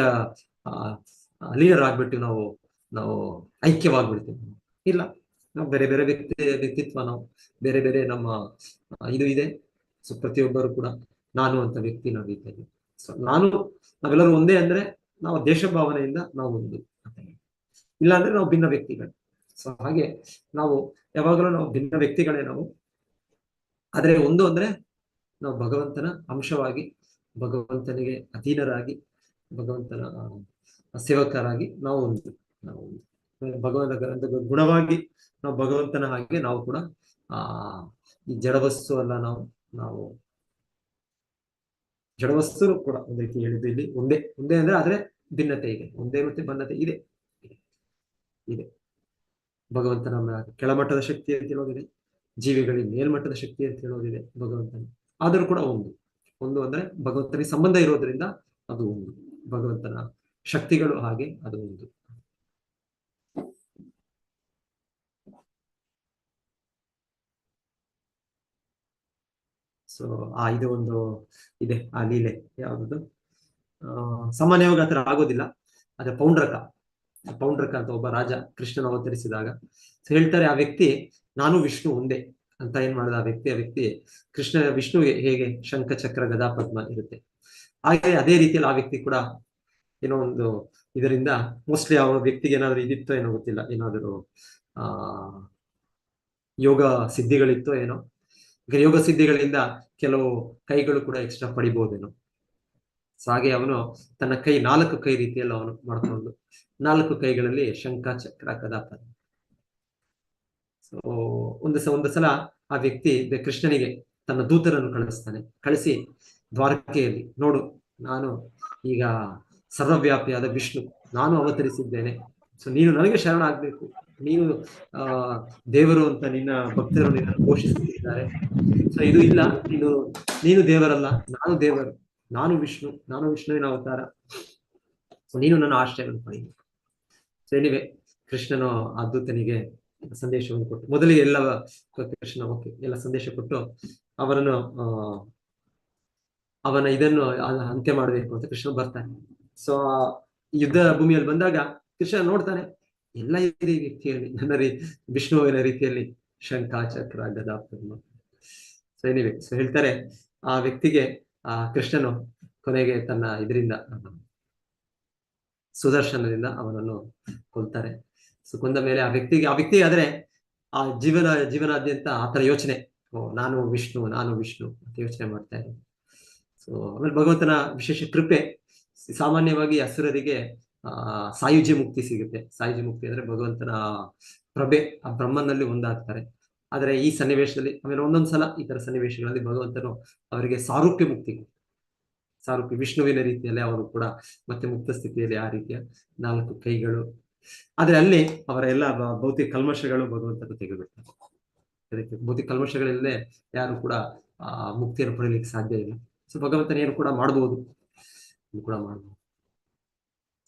ಲೀಡರ್ ಆಗ್ಬಿಟ್ಟು ನಾವು ಐಕ್ಯವಾಗ್ಬಿಡ್ತೇವೆ. ಇಲ್ಲ, ನಾವು ಬೇರೆ ಬೇರೆ ವ್ಯಕ್ತಿತ್ವ, ನಾವು ಬೇರೆ ಬೇರೆ ನಮ್ಮ ಇದು ಇದೆ. ಸೊ ಪ್ರತಿಯೊಬ್ಬರು ಕೂಡ ನಾನು ಅಂತ ವ್ಯಕ್ತಿ ನಾವಿದ್ದೇವೆ. ಸೊ ನಾವೆಲ್ಲರೂ ಒಂದೇ ಅಂದ್ರೆ ನಾವು ದೇಶ ಭಾವನೆಯಿಂದ ನಾವು ಒಂದು ಅಂತ ಹೇಳಿ, ಇಲ್ಲ ಅಂದ್ರೆ ನಾವು ಭಿನ್ನ ವ್ಯಕ್ತಿಗಳು. ಸೊ ಹಾಗೆ ನಾವು ಯಾವಾಗಲೂ ನಾವು ಭಿನ್ನ ವ್ಯಕ್ತಿಗಳೇ ನಾವು. ಆದ್ರೆ ಒಂದು ಅಂದ್ರೆ ನಾವು ಭಗವಂತನ ಅಂಶವಾಗಿ, ಭಗವಂತನಿಗೆ ಅಧೀನರಾಗಿ, ಭಗವಂತನ ಸೇವಕರಾಗಿ ನಾವು ಭಗವಂತ ಗುಣವಾಗಿ ನಾವು ಭಗವಂತನ ಹಾಗೆ ನಾವು ಕೂಡ ಈ ಜಡವಸ್ತು ಅಲ್ಲ, ನಾವು ಜಡವಸ್ತು ಕೂಡ ಒಂದು ರೀತಿ ಹೇಳಿದ್ದು ಇಲ್ಲಿ ಒಂದೇ ಅಂದ್ರೆ ಆದ್ರೆ ಭಿನ್ನತೆ ಇದೆ. ಒಂದೇ ಮತ್ತೆ ಭಿನ್ನತೆ ಇದೆ. ಭಗವಂತನ ಕೆಳಮಟ್ಟದ ಶಕ್ತಿ ಅಂತ ಹೇಳೋದಿದೆ, ಜೀವಿಗಳಿಗೆ ಮೇಲ್ಮಟ್ಟದ ಶಕ್ತಿ ಅಂತ ಹೇಳೋದಿದೆ ಭಗವಂತನ. ಆದರೂ ಕೂಡ ಒಂದು ಅಂದ್ರೆ ಭಗವಂತನಿಗೆ ಸಂಬಂಧ ಇರೋದ್ರಿಂದ ಅದು ಒಂದು, ಭಗವಂತನ ಶಕ್ತಿಗಳು ಹಾಗೆ ಅದು ಒಂದು. ಸೊ ಇದು ಒಂದು ಇದೆ ಆ ಲೀಲೆ. ಯಾವುದು ಸಾಮಾನ್ಯವಾಗಿ ಆತರ ಆಗೋದಿಲ್ಲ. ಅದೇ ಪೌಂಡ್ರಕ ಅಂತ ಒಬ್ಬ ರಾಜ ಕೃಷ್ಣನ ಅವತರಿಸಿದಾಗ ಹೇಳ್ತಾರೆ, ಆ ವ್ಯಕ್ತಿ ನಾನು ವಿಷ್ಣು ಒಂದೇ ಅಂತ ಏನ್ ಮಾಡಿದ ಆ ವ್ಯಕ್ತಿ ವಿಷ್ಣುವಿಗೆ ಹೇಗೆ ಶಂಖ ಚಕ್ರ ಗದಾ ಪದ್ಮ ಇರುತ್ತೆ, ಹಾಗೆ ಅದೇ ರೀತಿಯಲ್ಲಿ ಆ ವ್ಯಕ್ತಿ ಕೂಡ ಏನೋ ಒಂದು ಇದರಿಂದ ಮೋಸ್ಟ್ಲಿ ಆ ವ್ಯಕ್ತಿಗೆ ಏನಾದ್ರು ಇದಿತ್ತೋ ಏನೋ ಗೊತ್ತಿಲ್ಲ, ಏನಾದ್ರು ಯೋಗ ಸಿದ್ಧಿಗಳಿತ್ತೋ ಏನೋ. ಯೋಗ ಸಿದ್ಧಿಗಳಿಂದ ಕೆಲವು ಕೈಗಳು ಕೂಡ ಎಕ್ಸ್ಟ್ರಾ ಪಡಿಬಹುದೇನೋ. ಸೊ ಹಾಗೆ ಅವನು ತನ್ನ 4 ಕೈ ರೀತಿಯಲ್ಲಿ ಅವನು ಮಾಡ್ಕೊಂಡು 4 ಕೈಗಳಲ್ಲಿ ಶಂಖ ಚಕ್ರ ಗದಾ ಪದ್ಮ. ಸೊ ಒಂದು ಸಲ ಆ ವ್ಯಕ್ತಿ ಕೃಷ್ಣನಿಗೆ ತನ್ನ ದೂತರನ್ನು ಕಳಿಸಿ ದ್ವಾರಕೆಯಲ್ಲಿ, ನೋಡು ನಾನು ಈಗ ಸರ್ವವ್ಯಾಪಿಯಾದ ವಿಷ್ಣು, ನಾನು ಅವತರಿಸಿದ್ದೇನೆ. ಸೊ ನೀನು ನನಗೆ ಶರಣ ಆಗ್ಬೇಕು, ನೀನು ದೇವರು ಅಂತ ನಿನ್ನ ಭಕ್ತರು ನಿನ್ನ ಘೋಷಿಸುತ್ತಿದ್ದಾರೆ. ಸೊ ಇದು ಇಲ್ಲ, ನೀನು ದೇವರಲ್ಲ, ನಾನು ದೇವರು, ನಾನು ವಿಷ್ಣುವಿನ ಅವತಾರ. ಸೊ ನೀನು ನನ್ನ ಆಶ್ರಯವನ್ನು ಪಡೆಯಬೇಕು. ಸೊ ಎನಿವೆ, ಕೃಷ್ಣನು ಆ ದೂತನಿಗೆ ಸಂದೇಶವನ್ನು ಕೊಟ್ಟು, ಮೊದಲಿಗೆ ಎಲ್ಲ ಸಂದೇಶ ಕೊಟ್ಟು ಅವರನ್ನು ಅವನ ಇದನ್ನು ಅಂತ್ಯ ಮಾಡಬೇಕು ಅಂತ ಕೃಷ್ಣ ಬರ್ತಾನೆ. ಸೊ ಯುದ್ಧ ಭೂಮಿಯಲ್ಲಿ ಬಂದಾಗ ಕೃಷ್ಣ ನೋಡ್ತಾನೆ, ಎಲ್ಲ ಇದೆ ವ್ಯಕ್ತಿಯಲ್ಲಿ, ನನ್ನ ವಿಷ್ಣುವಿನ ರೀತಿಯಲ್ಲಿ ಶಂಖ ಚಕ್ರ ಗದಾ ಪದ್ಮ. ಸೊ ಎನಿವೆ, ಸೊ ಹೇಳ್ತಾರೆ ಆ ವ್ಯಕ್ತಿಗೆ ಕೃಷ್ಣನು ಕೊನೆಗೆ ತನ್ನ ಇದರಿಂದ ಸುದರ್ಶನದಿಂದ ಅವನನ್ನು ಕೊಲ್ತಾರೆ. ಸೊ ಕೊಂದ ಮೇಲೆ ಆ ವ್ಯಕ್ತಿ ಆದ್ರೆ ಆ ಜೀವನಾದ್ಯಂತ ಆತರ ಯೋಚನೆ, ನಾನು ವಿಷ್ಣು ಅಂತ ಯೋಚನೆ ಮಾಡ್ತಾ ಇರೋದು. ಸೊ ಆಮೇಲೆ ಭಗವಂತನ ವಿಶೇಷ ಕೃಪೆ, ಸಾಮಾನ್ಯವಾಗಿ ಅಸುರರಿಗೆ ಸಾಯುಜ್ಯ ಮುಕ್ತಿ ಸಿಗುತ್ತೆ. ಸಾಯುಜ್ಯ ಮುಕ್ತಿ ಅಂದ್ರೆ ಭಗವಂತನ ಪ್ರಭೆ, ಆ ಬ್ರಹ್ಮನಲ್ಲಿ ಒಂದಾಗ್ತಾರೆ. ಆದರೆ ಈ ಸನ್ನಿವೇಶದಲ್ಲಿ ಆಮೇಲೆ ಒಂದೊಂದ್ಸಲ ಈ ತರ ಸನ್ನಿವೇಶಗಳಲ್ಲಿ ಭಗವಂತನು ಅವರಿಗೆ ಸಾರೂಪ್ಯ ಮುಕ್ತಿ, ಸಾರೂಪ್ಯ ವಿಷ್ಣುವಿನ ರೀತಿಯಲ್ಲಿ ಅವರು ಕೂಡ ಮತ್ತೆ ಮುಕ್ತ ಸ್ಥಿತಿಯಲ್ಲಿ ಆ ರೀತಿಯ 4 ಕೈಗಳು. ಆದ್ರೆ ಅಲ್ಲಿ ಅವರ ಎಲ್ಲ ಭೌತಿಕ ಕಲ್ಮಶಗಳು ಭಗವಂತನು ತೆಗೆದುಬಿಡ್ತಾರೆ. ಅದಕ್ಕೆ ಭೌತಿಕ ಕಲ್ಮಶಗಳಿಲ್ಲದೆ ಯಾರು ಕೂಡ ಮುಕ್ತಿಯನ್ನು ಪಡೆಯಲಿಕ್ಕೆ ಸಾಧ್ಯ ಇಲ್ಲ. ಸೊ ಭಗವಂತನ ಏನು ಕೂಡ ಮಾಡಬಹುದು, ಕೂಡ ಮಾಡಬಹುದು.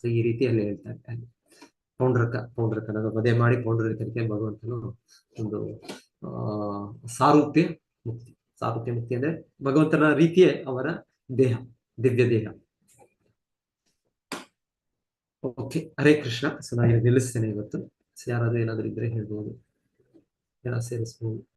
ಸೊ ಈ ರೀತಿಯಲ್ಲಿ ಹೇಳ್ತಾರೆ ಅಲ್ಲಿ ಪೌಂಡ್ರಕನ ವಧೆ ಮಾಡಿ ಪೌಂಡ್ರಕನಿಗೆ ಭಗವಂತನು ಒಂದು ಸಾರೂಪ್ಯ ಮುಕ್ತಿ. ಸಾರೂಪ್ಯ ಮುಕ್ತಿ ಅಂದ್ರೆ ಭಗವಂತನ ರೀತಿಯೇ ಅವರ ದೇಹ, ದಿವ್ಯ ದೇಹ. ಓಕೆ, ಹರೇ ಕೃಷ್ಣ. ಸೊ ನಾನು ನಿಲ್ಲಿಸ್ತೇನೆ ಇವತ್ತು. ಯಾರಾದ್ರೂ ಏನಾದ್ರೂ ಇದ್ರೆ ಹೇಳ್ಬೋದು, ಸೇರಿಸ್ಬೋದು.